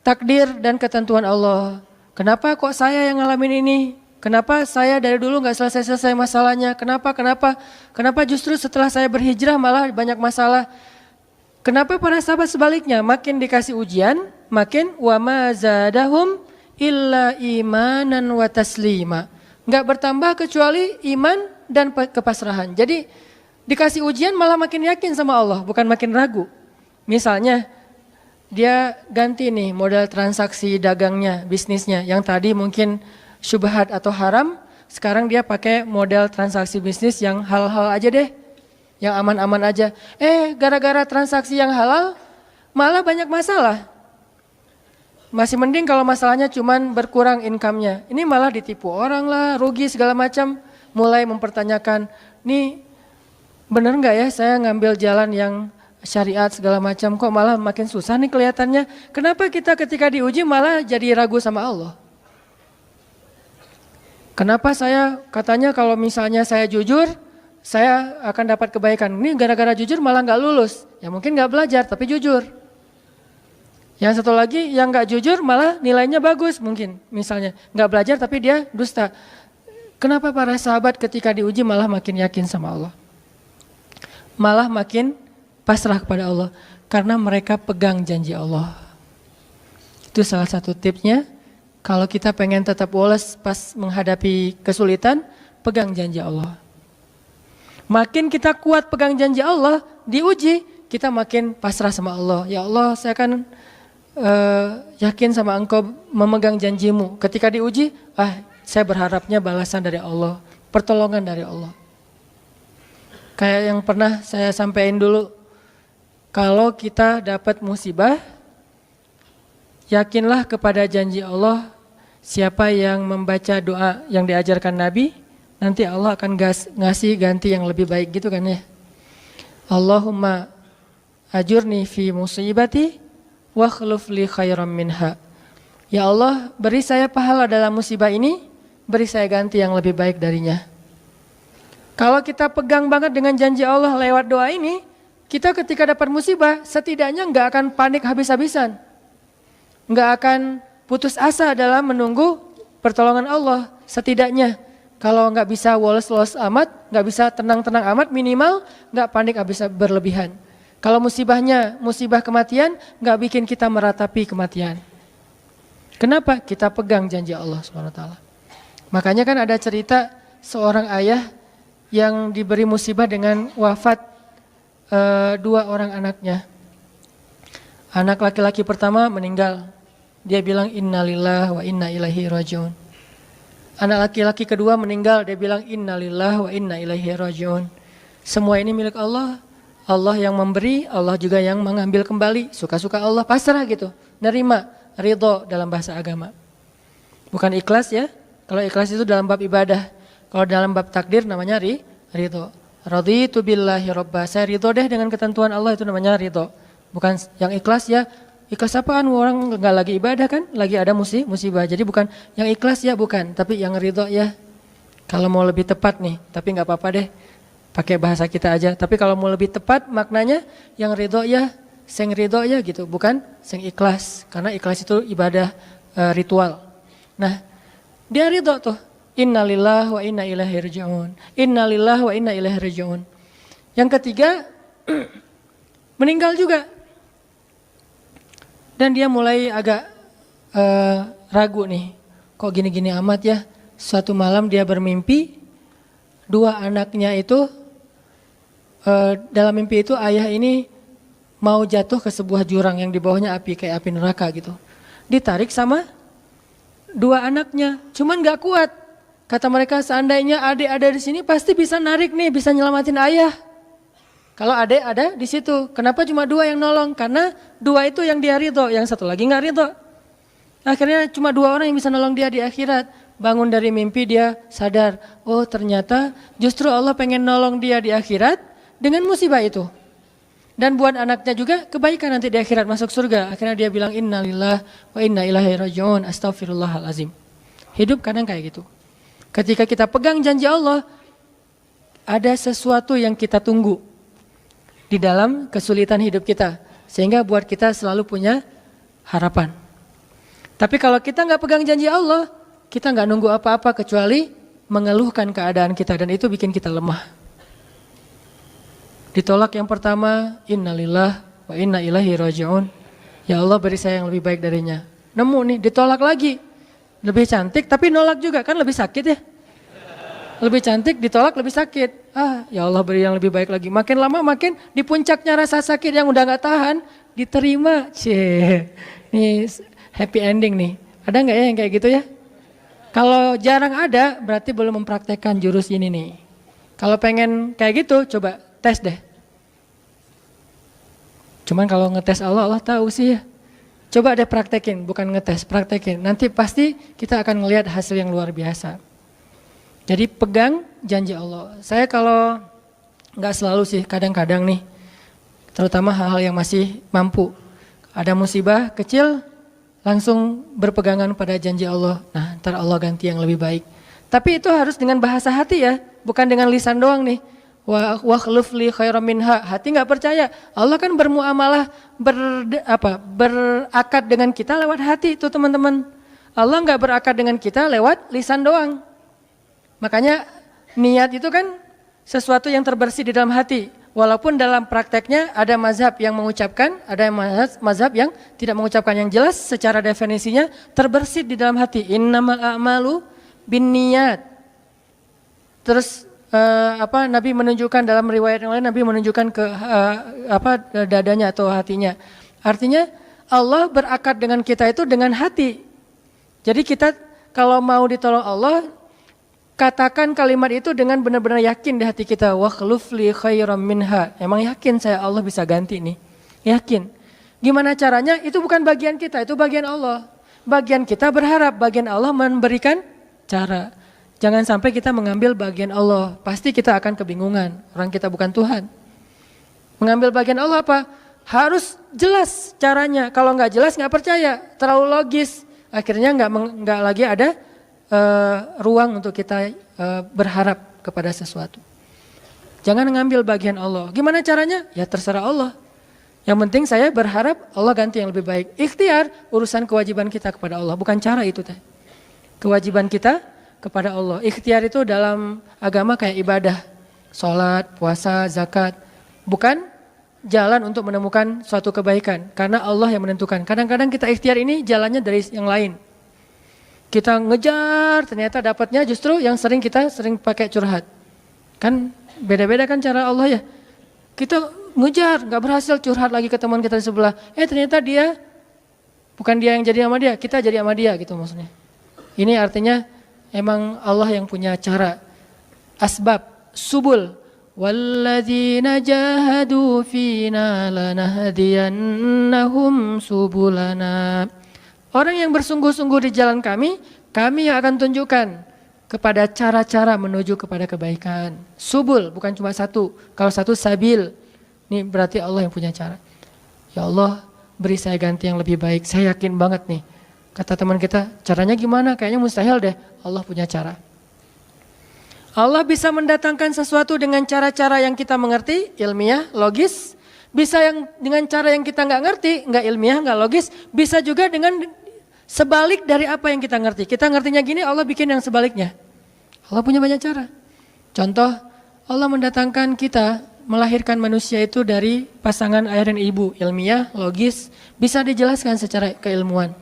Speaker 1: takdir dan ketentuan Allah. Kenapa kok saya yang ngalamin ini? Kenapa saya dari dulu gak selesai-selesai masalahnya? Kenapa justru setelah saya berhijrah malah banyak masalah? Kenapa para sahabat sebaliknya? Makin dikasih ujian, makin wa ma zadahum illa imanan wa taslima. Gak bertambah kecuali iman dan kepasrahan. Jadi dikasih ujian malah makin yakin sama Allah, bukan makin ragu. Misalnya dia ganti nih model transaksi dagangnya, bisnisnya. Yang tadi mungkin syubhat atau haram, sekarang dia pakai model transaksi bisnis yang halal aja deh, yang aman-aman aja. Gara-gara transaksi yang halal malah banyak masalah. Masih mending kalau masalahnya cuman berkurang income-nya. Ini malah ditipu orang lah, rugi segala macam. Mulai mempertanyakan, nih bener nggak ya saya ngambil jalan yang syariat segala macam, kok malah makin susah nih kelihatannya. Kenapa kita ketika diuji malah jadi ragu sama Allah? Kenapa saya katanya kalau misalnya saya jujur, saya akan dapat kebaikan. Ini gara-gara jujur malah nggak lulus. Ya mungkin nggak belajar tapi jujur. Yang satu lagi yang nggak jujur malah nilainya bagus mungkin. Misalnya nggak belajar tapi dia dusta. Kenapa para sahabat ketika diuji malah makin yakin sama Allah? Malah makin pasrah kepada Allah. Karena mereka pegang janji Allah. Itu salah satu tipsnya. Kalau kita pengen tetap woles pas menghadapi kesulitan, pegang janji Allah. Makin kita kuat pegang janji Allah, diuji, kita makin pasrah sama Allah. Ya Allah, saya akan yakin sama Engkau memegang janjimu. Ketika diuji, saya berharapnya balasan dari Allah, pertolongan dari Allah. Kayak yang pernah saya sampaikan dulu, kalau kita dapat musibah, yakinlah kepada janji Allah. Siapa yang membaca doa yang diajarkan Nabi, nanti Allah akan ngasih ganti yang lebih baik gitu kan ya. Allahumma ajurni fi musibati wa khluf li khairam minha. Ya Allah, beri saya pahala dalam musibah ini, beri saya ganti yang lebih baik darinya. Kalau kita pegang banget dengan janji Allah lewat doa ini, kita ketika dapat musibah setidaknya nggak akan panik habis-habisan. Nggak akan putus asa dalam menunggu pertolongan Allah. Setidaknya kalau nggak bisa woles-woles amat, nggak bisa tenang-tenang amat, minimal nggak panik habis berlebihan. Kalau musibahnya musibah kematian, nggak bikin kita meratapi kematian. Kenapa? Kita pegang janji Allah SWT. Makanya kan ada cerita seorang ayah yang diberi musibah dengan wafat 2 orang anaknya. Anak laki-laki pertama meninggal. Dia bilang innalillah wa inna ilaihi rajiun. Anak laki-laki kedua meninggal, dia bilang innalillah wa inna ilaihi rajiun. Semua ini milik Allah. Allah yang memberi, Allah juga yang mengambil kembali. Suka-suka Allah, pasrah gitu. Nerima, ridho dalam bahasa agama. Bukan ikhlas ya. Kalau ikhlas itu dalam bab ibadah. Kalau dalam bab takdir namanya ridho. Raditu billahi robba. Saya ridho deh dengan ketentuan Allah, itu namanya ridho. Bukan yang ikhlas ya. Ikhlas apaan? Orang nggak lagi ibadah kan? Lagi ada musibah. Jadi bukan yang ikhlas ya, bukan. Tapi yang ridho ya. Kalau mau lebih tepat nih. Tapi nggak apa-apa deh. Pakai bahasa kita aja. Tapi kalau mau lebih tepat maknanya yang ridho ya. Seng ridho ya gitu. Bukan seng ikhlas. Karena ikhlas itu ibadah ritual. Nah dia ridho tuh. Innalillah wa inna ilaihi raji'un. Innalillah wa inna ilaihi raji'un. Yang ketiga meninggal juga. Dan dia mulai agak ragu nih. Kok gini-gini amat ya. Suatu malam dia bermimpi. 2 anaknya itu dalam mimpi itu ayah ini mau jatuh ke sebuah jurang yang di bawahnya api. Kayak api neraka gitu. Ditarik sama 2 anaknya. Cuman gak kuat. Kata mereka seandainya adik ada di sini pasti bisa narik nih. Bisa nyelamatin ayah. Kalau adik ada di situ, kenapa cuma 2 yang nolong? Karena 2 itu yang dia ridho, yang satu lagi nggak ridho. Akhirnya cuma 2 orang yang bisa nolong dia di akhirat. Bangun dari mimpi dia sadar, oh ternyata justru Allah pengen nolong dia di akhirat dengan musibah itu. Dan buat anaknya juga kebaikan nanti di akhirat masuk surga. Akhirnya dia bilang innalillah wa inna ilaihi raji'un, astaghfirullahalazim. Hidup kadang kayak gitu. Ketika kita pegang janji Allah, ada sesuatu yang kita tunggu di dalam kesulitan hidup kita. Sehingga buat kita selalu punya harapan. Tapi kalau kita nggak pegang janji Allah, kita nggak nunggu apa-apa kecuali mengeluhkan keadaan kita. Dan itu bikin kita lemah. Ditolak yang pertama, innalillah wa inna ilaihi raji'un. Ya Allah beri saya yang lebih baik darinya. Nemu nih, ditolak lagi. Lebih cantik tapi nolak juga, kan lebih sakit ya. Lebih cantik, ditolak lebih sakit. Ya Allah beri yang lebih baik lagi. Makin lama makin di puncaknya rasa sakit yang udah gak tahan, diterima. Nih happy ending nih. Ada gak ya yang kayak gitu ya? Kalau jarang ada, berarti belum mempraktekkan jurus ini nih. Kalau pengen kayak gitu, coba tes deh. Cuman kalau ngetes Allah tahu sih ya. Coba deh praktekin, bukan ngetes, praktekin. Nanti pasti kita akan ngelihat hasil yang luar biasa. Jadi pegang janji Allah. Saya kalau nggak selalu sih, kadang-kadang nih, terutama hal-hal yang masih mampu. Ada musibah kecil, langsung berpegangan pada janji Allah. Nah, ntar Allah ganti yang lebih baik. Tapi itu harus dengan bahasa hati ya, bukan dengan lisan doang nih. wa khluf li khairam minha. Hati nggak percaya. Allah kan bermuamalah berakad dengan kita lewat hati itu teman-teman. Allah nggak berakad dengan kita lewat lisan doang. Makanya niat itu kan sesuatu yang terbersih di dalam hati. Walaupun dalam prakteknya ada mazhab yang mengucapkan, ada mazhab yang tidak mengucapkan. Yang jelas secara definisinya terbersih di dalam hati. Innamal a'malu binniyat. Terus Nabi menunjukkan dalam riwayat yang lain, Nabi menunjukkan ke dadanya atau hatinya. Artinya Allah berakad dengan kita itu dengan hati. Jadi kita kalau mau ditolong Allah, katakan kalimat itu dengan benar-benar yakin di hati kita. Wa khluf li khairam minha. Emang yakin saya Allah bisa ganti nih. Yakin. Gimana caranya? Itu bukan bagian kita, itu bagian Allah. Bagian kita berharap, bagian Allah memberikan cara. Jangan sampai kita mengambil bagian Allah. Pasti kita akan kebingungan. Orang kita bukan Tuhan. Mengambil bagian Allah apa? Harus jelas caranya. Kalau nggak jelas nggak percaya. Terlalu logis. Akhirnya nggak lagi ada ruang untuk kita berharap kepada sesuatu. Jangan mengambil bagian Allah. Gimana caranya? Ya terserah Allah. Yang penting saya berharap Allah ganti yang lebih baik. Ikhtiar urusan kewajiban kita kepada Allah. Bukan cara itu teh. Kewajiban kita kepada Allah. Ikhtiar itu dalam agama kayak ibadah. Sholat, puasa, zakat. Bukan jalan untuk menemukan suatu kebaikan. Karena Allah yang menentukan. Kadang-kadang kita ikhtiar ini jalannya dari yang lain. Kita ngejar, ternyata dapatnya justru yang kita sering pakai curhat. Kan beda-beda kan cara Allah ya. Kita ngejar, gak berhasil curhat lagi ke teman kita di sebelah. Ternyata dia, bukan dia yang jadi sama dia, kita jadi sama dia gitu maksudnya. Ini artinya emang Allah yang punya cara. Asbab, subul. Walladzina jahadu fina lanahdiyannahum subulana. Orang yang bersungguh-sungguh di jalan kami yang akan tunjukkan kepada cara-cara menuju kepada kebaikan. Subul, bukan cuma satu. Kalau satu sabil, ini berarti Allah yang punya cara. Ya Allah, beri saya ganti yang lebih baik. Saya yakin banget nih. Kata teman kita, caranya gimana? Kayaknya mustahil deh. Allah punya cara. Allah bisa mendatangkan sesuatu dengan cara-cara yang kita mengerti, ilmiah, logis. Bisa yang dengan cara yang kita nggak ngerti, nggak ilmiah, nggak logis. Bisa juga dengan sebalik dari apa yang kita ngerti. Kita ngertinya gini, Allah bikin yang sebaliknya. Allah punya banyak cara. Contoh, Allah mendatangkan kita, melahirkan manusia itu dari pasangan ayah dan ibu. Ilmiah, logis, bisa dijelaskan secara keilmuan.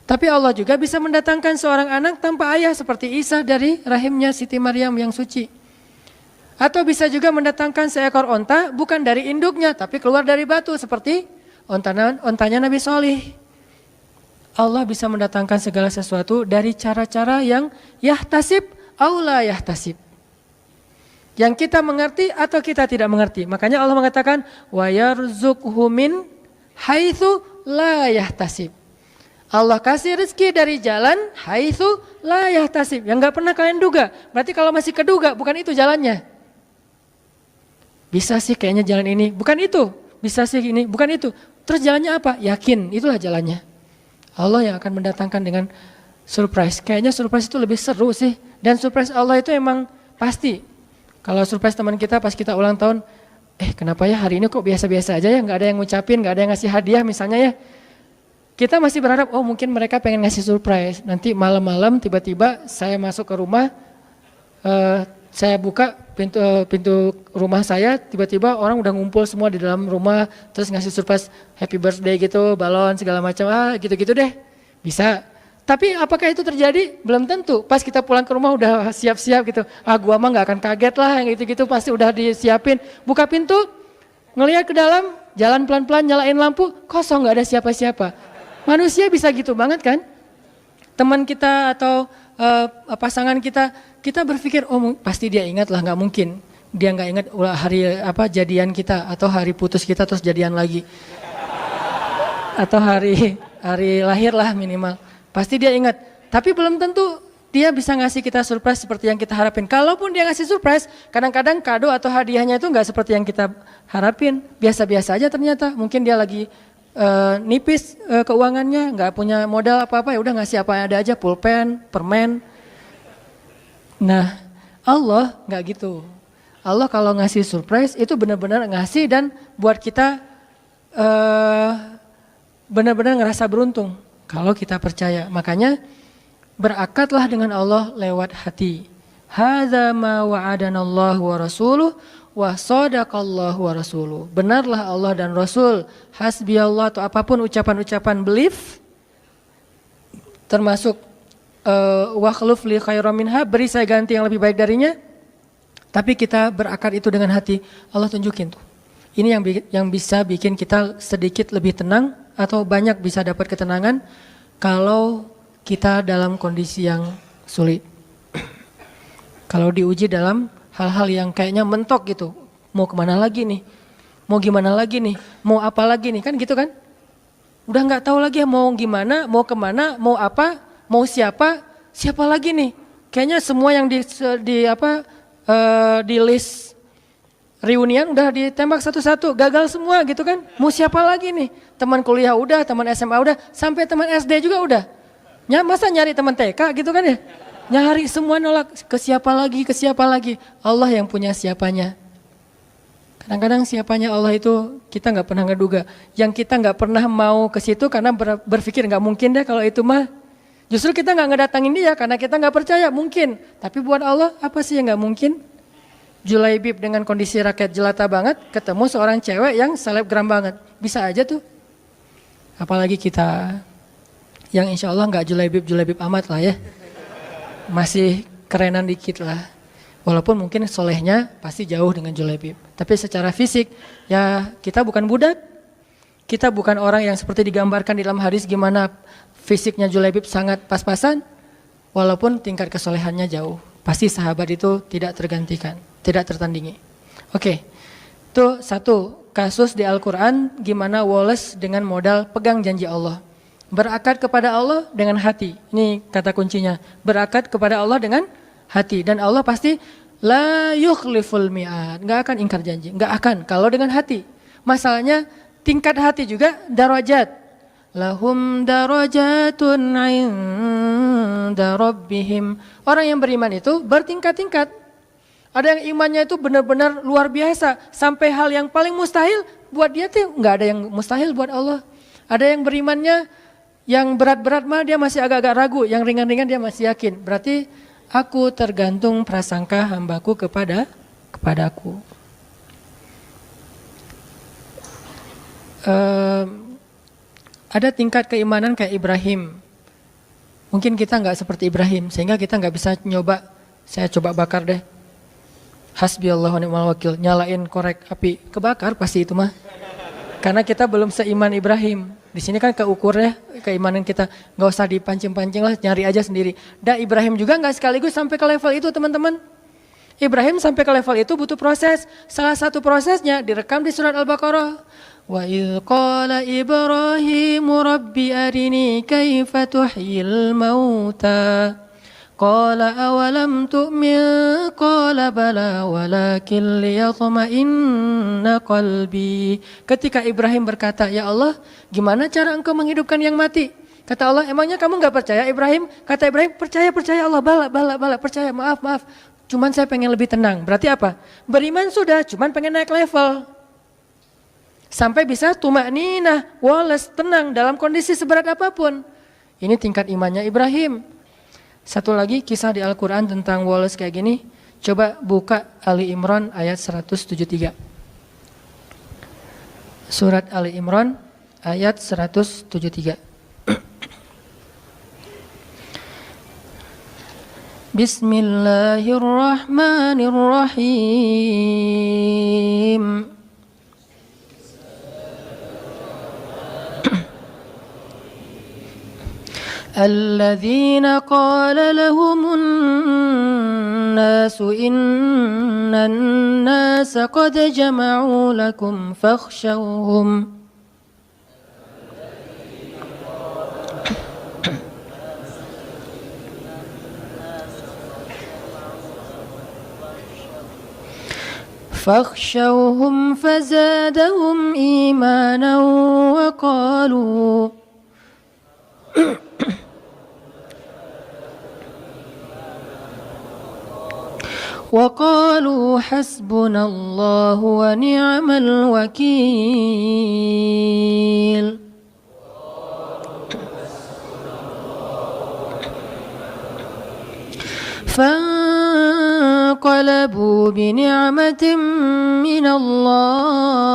Speaker 1: Tapi Allah juga bisa mendatangkan seorang anak tanpa ayah seperti Isa dari rahimnya Siti Maryam yang suci. Atau bisa juga mendatangkan seekor onta bukan dari induknya tapi keluar dari batu seperti ontanya Nabi Solih. Allah bisa mendatangkan segala sesuatu dari cara-cara yang yahtasib aula yahtasib. Yang kita mengerti atau kita tidak mengerti. Makanya Allah mengatakan wa yarzuqhu min haitsu la yahtasib. Allah kasih rezeki dari jalan haitsu la yahtasib, yang enggak pernah kalian duga. Berarti kalau masih keduga bukan itu jalannya. Bisa sih kayaknya jalan ini, bukan itu. Bisa sih ini, bukan itu. Terus jalannya apa? Yakin, itulah jalannya. Allah yang akan mendatangkan dengan surprise. Kayaknya surprise itu lebih seru sih. Dan surprise Allah itu emang pasti. Kalau surprise teman kita pas kita ulang tahun, kenapa ya hari ini kok biasa-biasa aja ya, nggak ada yang ngucapin, nggak ada yang ngasih hadiah misalnya ya. Kita masih berharap, mungkin mereka pengen ngasih surprise. Nanti malam-malam tiba-tiba saya masuk ke rumah, saya buka pintu rumah saya, tiba-tiba orang udah ngumpul semua di dalam rumah, terus ngasih surprise happy birthday gitu, balon segala macam, gitu-gitu deh. Bisa. Tapi apakah itu terjadi? Belum tentu. Pas kita pulang ke rumah udah siap-siap gitu. Gua mah gak akan kaget lah, yang gitu-gitu pasti udah disiapin. Buka pintu, ngelihat ke dalam, jalan pelan-pelan, nyalain lampu, kosong, gak ada siapa-siapa. Manusia bisa gitu banget kan? Teman kita atau pasangan kita berpikir, pasti dia ingat lah, nggak mungkin dia nggak ingat hari jadian kita atau hari putus kita terus jadian lagi, atau hari lahir lah minimal, pasti dia ingat. Tapi belum tentu dia bisa ngasih kita surprise seperti yang kita harapin. Kalaupun dia ngasih surprise, kadang-kadang kado atau hadiahnya itu nggak seperti yang kita harapin, biasa-biasa aja ternyata. Mungkin dia lagi nipis keuangannya, nggak punya modal apa-apa, ya udah ngasih apa yang ada aja, pulpen, permen. Nah, Allah nggak gitu. Allah kalau ngasih surprise itu benar-benar ngasih dan buat kita benar-benar ngerasa beruntung kalau kita percaya. Makanya berakatlah dengan Allah lewat hati. Hadza ma wa'adanallahu wa rasuluh wa shadaqallahu wa rasuluh. Benarlah Allah dan Rasul. Hasbiyallah atau apapun ucapan-ucapan belief termasuk wa khluf li khairam minha, beri saya ganti yang lebih baik darinya. Tapi kita berakar itu dengan hati. Allah tunjukin tuh. Ini yang bisa bikin kita sedikit lebih tenang atau banyak bisa dapat ketenangan kalau kita dalam kondisi yang sulit. Kalau diuji dalam hal-hal yang kayaknya mentok gitu. Mau kemana lagi nih? Mau gimana lagi nih? Mau apa lagi nih? Kan gitu kan? Udah nggak tahu lagi ya mau gimana, mau kemana, mau apa, mau siapa lagi nih? Kayaknya semua yang di list reunian udah ditembak satu-satu, gagal semua gitu kan. Mau siapa lagi nih? Teman kuliah udah, teman SMA udah, sampai teman SD juga udah. Masa nyari teman TK gitu kan ya? Nyari semua nolak, ke siapa lagi? Allah yang punya siapanya. Kadang-kadang siapanya Allah itu kita nggak pernah ngeduga. Yang kita nggak pernah mau ke situ karena berpikir nggak mungkin deh kalau itu mah. Justru kita nggak ngedatangin dia karena kita nggak percaya mungkin. Tapi buat Allah apa sih yang nggak mungkin? Julaibib dengan kondisi rakyat jelata banget ketemu seorang cewek yang selebgram banget. Bisa aja tuh. Apalagi kita yang insya Allah nggak Julaibib amat lah ya. Masih kerenan dikit lah. Walaupun mungkin solehnya pasti jauh dengan Julaibib. Tapi secara fisik ya kita bukan budak. Kita bukan orang yang seperti digambarkan di dalam hadis gimana fisiknya Julaibib sangat pas-pasan. Walaupun tingkat kesolehannya jauh. Pasti sahabat itu tidak tergantikan, tidak tertandingi. Oke, itu satu kasus di Al-Quran gimana Wallace dengan modal pegang janji Allah. Berakad kepada Allah dengan hati. Ini kata kuncinya. Berakad kepada Allah dengan hati. Dan Allah pasti la yukhliful mi'ad. Gak akan ingkar janji. Gak akan. Kalau dengan hati. Masalahnya tingkat hati juga darajat. Lahum darajatun inda rabbihim. Orang yang beriman itu bertingkat-tingkat. Ada yang imannya itu benar-benar luar biasa. Sampai hal yang paling mustahil buat dia tuh gak ada yang mustahil buat Allah. Ada yang berimannya yang berat-berat mah dia masih agak-agak ragu, yang ringan-ringan dia masih yakin. Berarti aku tergantung prasangka hambaku kepadaku. Ada tingkat keimanan kayak Ibrahim. Mungkin kita nggak seperti Ibrahim, sehingga kita nggak bisa nyoba. Saya coba bakar deh. Hasbiyallahu wa ni'mal wakil. Nyalain korek api, kebakar pasti itu mah. Karena kita belum seiman Ibrahim. Di sini kan keukur ya keimanan kita. Nggak usah dipancing-pancing lah, nyari aja sendiri. Dan Ibrahim juga nggak sekaligus sampai ke level itu teman-teman. Ibrahim sampai ke level itu butuh proses. Salah satu prosesnya direkam di surat Al-Baqarah. Wa idh qala Ibrahimu rabbi arini kaifa tuhyil mauta. Qala awalam tu'min qala bala walakin liyatma'inna qalbi. Ketika Ibrahim berkata, ya Allah, gimana cara engkau menghidupkan yang mati? Kata Allah, emangnya kamu gak percaya Ibrahim? Kata Ibrahim, percaya Allah, bala, percaya, maaf. Cuman saya pengen lebih tenang. Berarti apa? Beriman sudah, cuman pengen naik level. Sampai bisa tuma'ninah, Wallace, tenang dalam kondisi seberat apapun. Ini tingkat imannya Ibrahim. Satu lagi kisah di Al-Quran tentang Wallace kayak gini. Coba buka Ali Imran ayat 173. Surat Ali Imran ayat 173. Bismillahirrahmanirrahim. الذين قال لهم الناس إن الناس قد جمعوا لكم فاخشوهم فزادهم إيمانا وقالوا حسبنا الله ونعم الوكيل فانقلبوا بنعمة من الله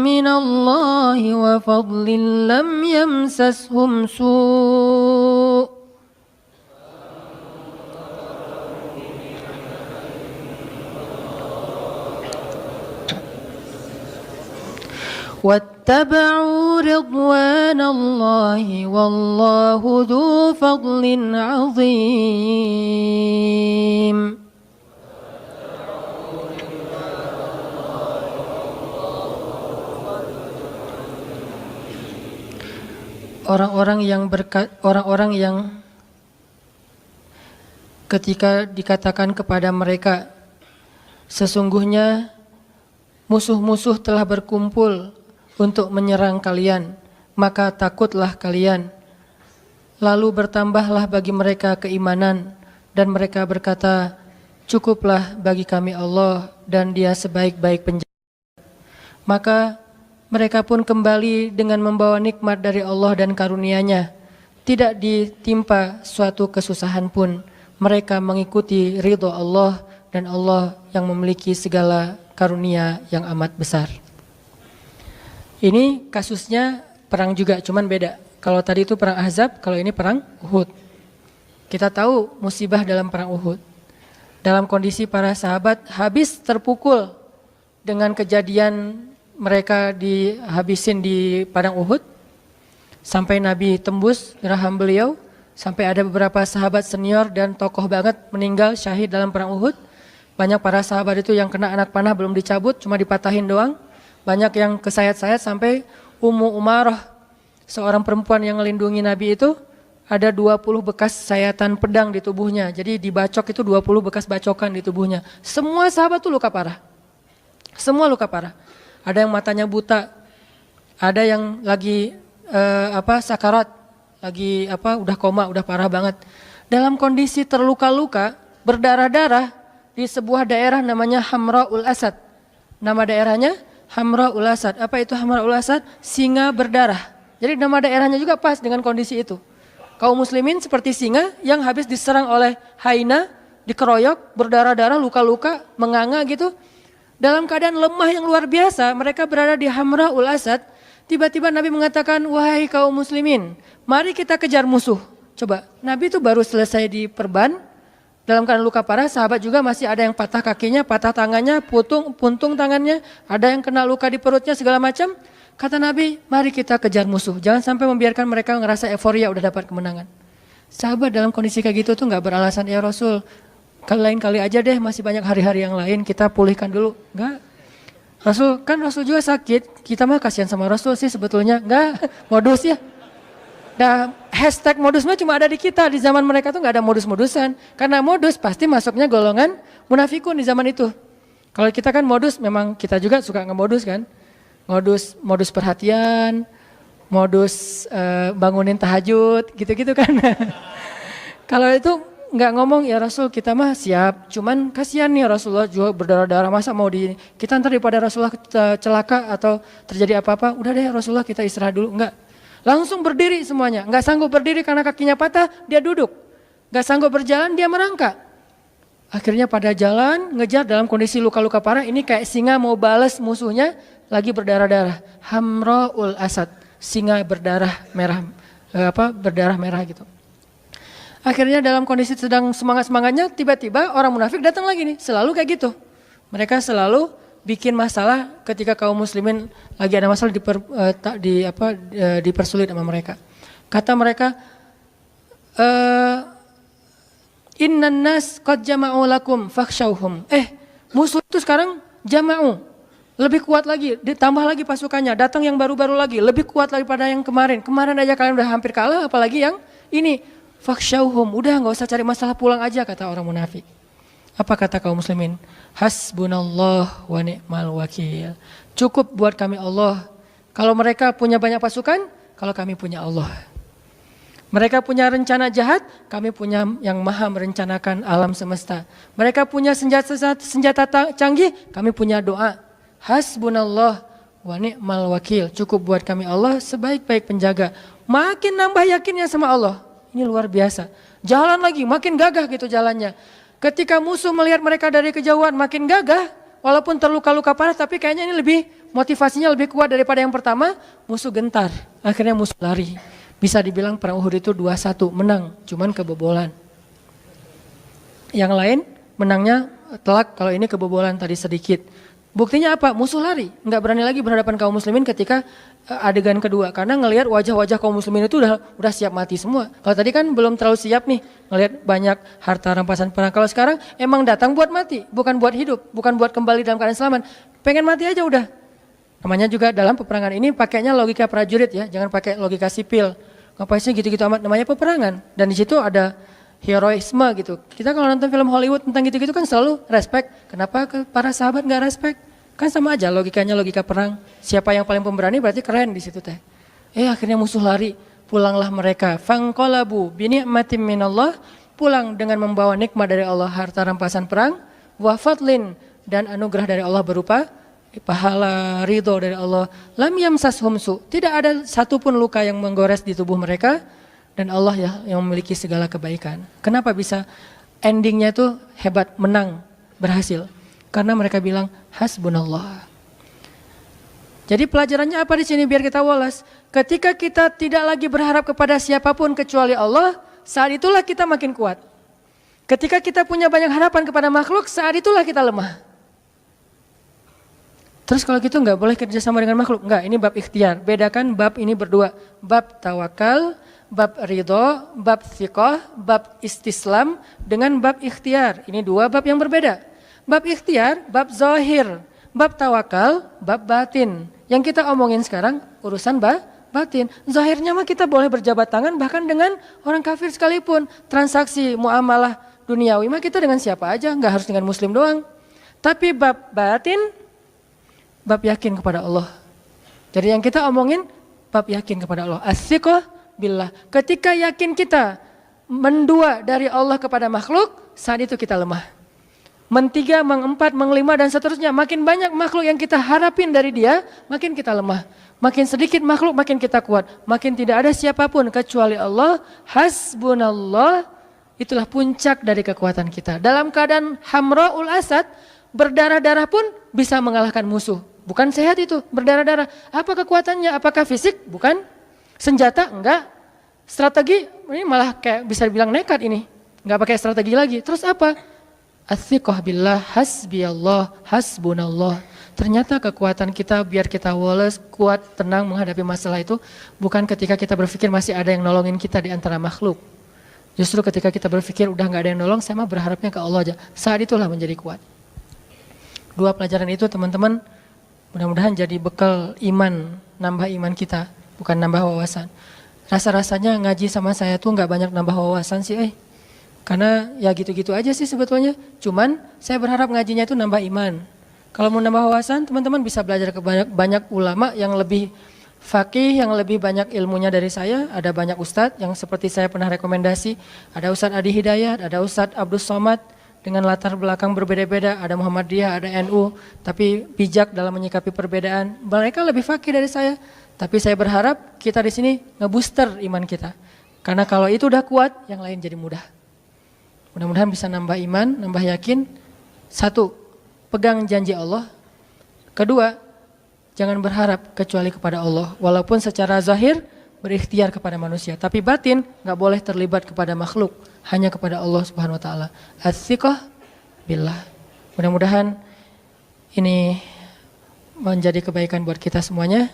Speaker 1: من الله وفضل لم يمسسهم سوء واتبعوا رضوان الله والله ذو فضل عظيم. Orang-orang yang ketika dikatakan kepada mereka, sesungguhnya musuh-musuh telah berkumpul untuk menyerang kalian, maka takutlah kalian. Lalu bertambahlah bagi mereka keimanan, dan mereka berkata, cukuplah bagi kami Allah, dan Dia sebaik-baik penjaga. Maka mereka pun kembali dengan membawa nikmat dari Allah dan karunia-Nya. Tidak ditimpa suatu kesusahan pun. Mereka mengikuti ridho Allah, dan Allah yang memiliki segala karunia yang amat besar. Ini kasusnya perang juga, cuman beda. Kalau tadi itu perang Ahzab, kalau ini perang Uhud. Kita tahu musibah dalam perang Uhud. Dalam kondisi para sahabat habis terpukul dengan kejadian mereka dihabisin di padang Uhud, sampai Nabi tembus geraham beliau, sampai ada beberapa sahabat senior dan tokoh banget meninggal syahid dalam perang Uhud. Banyak para sahabat itu yang kena anak panah belum dicabut, cuma dipatahin doang. Banyak yang kesayat-sayat sampai Ummu Umarah, seorang perempuan yang melindungi Nabi itu, ada 20 bekas sayatan pedang di tubuhnya. Jadi dibacok itu 20 bekas bacokan di tubuhnya. Semua sahabat itu luka parah. Semua luka parah. Ada yang matanya buta, ada yang lagi sakarat, lagi udah koma, udah parah banget. Dalam kondisi terluka-luka, berdarah-darah di sebuah daerah namanya Hamra'ul Asad. Nama daerahnya Hamra'ul Asad. Apa itu Hamra'ul Asad? Singa berdarah. Jadi nama daerahnya juga pas dengan kondisi itu. Kaum muslimin seperti singa yang habis diserang oleh hyena, dikeroyok, berdarah-darah, luka-luka, menganga gitu. Dalam keadaan lemah yang luar biasa, mereka berada di Hamra'ul Asad. Tiba-tiba Nabi mengatakan, wahai kaum muslimin, mari kita kejar musuh. Coba, Nabi itu baru selesai diperban, dalam keadaan luka parah, sahabat juga masih ada yang patah kakinya, patah tangannya, puntung tangannya, ada yang kena luka di perutnya, segala macam. Kata Nabi, mari kita kejar musuh. Jangan sampai membiarkan mereka ngerasa euforia udah dapat kemenangan. Sahabat dalam kondisi kayak gitu tuh gak beralasan, ya Rasul, lain kali aja deh, masih banyak hari-hari yang lain, kita pulihkan dulu. Enggak. Rasul juga sakit, kita mah kasihan sama Rasul sih sebetulnya. Enggak, modus ya. Nah, hashtag modus mah cuma ada di kita, di zaman mereka tuh enggak ada modus-modusan. Karena modus pasti masuknya golongan munafikun di zaman itu. Kalau kita kan modus, memang kita juga suka ngemodus kan. Modus perhatian, modus bangunin tahajud, gitu-gitu kan. Kalau itu nggak ngomong, ya Rasul kita mah siap, cuman kasihan nih Rasulullah juga berdarah-darah, masa mau kita ntar daripada Rasulullah celaka atau terjadi apa-apa, udah deh Rasulullah kita istirahat dulu. Enggak, langsung berdiri semuanya. Nggak sanggup berdiri karena kakinya patah, dia duduk. Nggak sanggup berjalan, dia merangkak. Akhirnya pada jalan ngejar dalam kondisi luka-luka parah. Ini kayak singa mau balas musuhnya, lagi berdarah-darah. Hamra'ul Asad, singa berdarah merah, berdarah merah gitu. Akhirnya dalam kondisi sedang semangat-semangatnya, tiba-tiba orang munafik datang lagi nih, selalu kayak gitu. Mereka selalu bikin masalah ketika kaum muslimin lagi ada masalah dipersulit sama mereka. Kata mereka, innan nas qad jama'u lakum fakhshawhum. Musuh itu sekarang jama'u, lebih kuat lagi, ditambah lagi pasukannya, datang yang baru-baru lagi, lebih kuat daripada yang kemarin. Kemarin aja kalian udah hampir kalah, apalagi yang ini. Fakhshawhum, udah nggak usah cari masalah, pulang aja, kata orang munafik. Apa kata kaum muslimin? Hasbunallah wa ni'mal wakil. Cukup buat kami Allah. Kalau mereka punya banyak pasukan, kalau kami punya Allah. Mereka punya rencana jahat, kami punya yang maha merencanakan alam semesta. Mereka punya senjata canggih, kami punya doa. Hasbunallah wa ni'mal wakil. Cukup buat kami Allah sebaik-baik penjaga. Makin nambah yakinnya sama Allah. Ini luar biasa. Jalan lagi, makin gagah gitu jalannya. Ketika musuh melihat mereka dari kejauhan makin gagah, walaupun terluka-luka parah, tapi kayaknya ini lebih motivasinya lebih kuat daripada yang pertama. Musuh gentar, akhirnya musuh lari. Bisa dibilang perang Uhud itu 2-1 menang, cuman kebobolan. Yang lain menangnya telak, kalau ini kebobolan tadi sedikit. Buktinya apa? Musuh lari, nggak berani lagi berhadapan kaum muslimin ketika adegan kedua, karena ngelihat wajah-wajah kaum muslimin itu udah siap mati semua. Kalau tadi kan belum terlalu siap nih, ngelihat banyak harta rampasan perang. Kalau sekarang emang datang buat mati, bukan buat hidup, bukan buat kembali dalam keadaan selamat. Pengen mati aja udah. Namanya juga dalam peperangan ini pakainya logika prajurit ya, jangan pakai logika sipil. Ngapain sih gitu-gitu amat, namanya peperangan. Dan di situ ada heroisme gitu. Kita kalau nonton film Hollywood tentang gitu-gitu kan selalu respect. Kenapa ke para sahabat nggak respect? Kan sama aja logikanya, logika perang. Siapa yang paling pemberani berarti keren di situ teh. Akhirnya musuh lari, pulanglah mereka. Fanqalabu bini'matin minallah, pulang dengan membawa nikmat dari Allah, harta rampasan perang, wa fadlin, dan anugerah dari Allah berupa pahala, ridho dari Allah. Lam yamsashum su, tidak ada satupun luka yang menggores di tubuh mereka, dan Allah ya yang memiliki segala kebaikan. Kenapa bisa endingnya itu hebat, menang, berhasil? Karena mereka bilang hasbunallah. Jadi pelajarannya apa di sini biar kita walas? Ketika kita tidak lagi berharap kepada siapapun kecuali Allah, saat itulah kita makin kuat. Ketika kita punya banyak harapan kepada makhluk, saat itulah kita lemah. Terus kalau gitu nggak boleh kerjasama dengan makhluk? Nggak, ini bab ikhtiar. Bedakan bab ini berdua. Bab tawakal, bab ridho, bab thiqah, bab istislam dengan bab ikhtiar. Ini dua bab yang berbeda. Bab ikhtiar, bab zahir. Bab tawakal, bab batin. Yang kita omongin sekarang urusan batin. Zahirnya mah kita boleh berjabat tangan bahkan dengan orang kafir sekalipun. Transaksi muamalah duniawi mah kita dengan siapa aja, nggak harus dengan muslim doang. Tapi bab batin, bab yakin kepada Allah. Jadi yang kita omongin bab yakin kepada Allah. As-siqah billah. Ketika yakin kita mendua dari Allah kepada makhluk, saat itu kita lemah. Mentiga, mengempat, mengelima dan seterusnya. Makin banyak makhluk yang kita harapin dari dia, makin kita lemah. Makin sedikit makhluk, makin kita kuat. Makin tidak ada siapapun kecuali Allah. Hasbunallah. Itulah puncak dari kekuatan kita. Dalam keadaan hamra'ul asad, berdarah-darah pun bisa mengalahkan musuh. Bukan sehat itu, berdarah-darah. Apa kekuatannya? Apakah fisik? Bukan. Senjata? Enggak. Strategi? Ini malah kayak bisa dibilang nekat ini. Enggak pakai strategi lagi. Terus apa? As-siqah billah, hasbiyallah, hasbunallah. Ternyata kekuatan kita biar kita walas, kuat, tenang menghadapi masalah itu bukan ketika kita berpikir masih ada yang nolongin kita di antara makhluk. Justru ketika kita berpikir udah enggak ada yang nolong, saya mah berharapnya ke Allah aja. Saat itulah menjadi kuat. Dua pelajaran itu teman-teman mudah-mudahan jadi bekal iman, nambah iman kita, bukan nambah wawasan. Rasa-rasanya ngaji sama saya tuh nggak banyak nambah wawasan sih, karena ya gitu-gitu aja sih sebetulnya. Cuman saya berharap ngajinya itu nambah iman. Kalau mau nambah wawasan, teman-teman bisa belajar ke banyak ulama yang lebih faqih, yang lebih banyak ilmunya dari saya. Ada banyak ustadz yang seperti saya pernah rekomendasi. Ada Ustadz Adi Hidayat, ada Ustadz Abdul Somad, dengan latar belakang berbeda-beda, ada Muhammadiyah, ada NU, tapi bijak dalam menyikapi perbedaan. Mereka lebih fakih dari saya, tapi saya berharap kita di sini ngebooster iman kita. Karena kalau itu udah kuat, yang lain jadi mudah. Mudah-mudahan bisa nambah iman, nambah yakin. Satu, pegang janji Allah. Kedua, jangan berharap kecuali kepada Allah. Walaupun secara zahir berikhtiar kepada manusia, tapi batin nggak boleh terlibat kepada makhluk. Hanya kepada Allah Subhanahu wa taala. As-siqah billah. Mudah-mudahan ini menjadi kebaikan buat kita semuanya.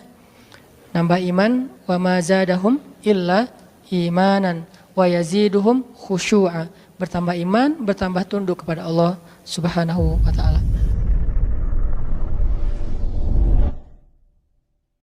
Speaker 1: Nambah iman, wa ma zadahum illa imanan wa yaziduhum khusyu'a. Bertambah iman, bertambah tunduk kepada Allah Subhanahu wa taala.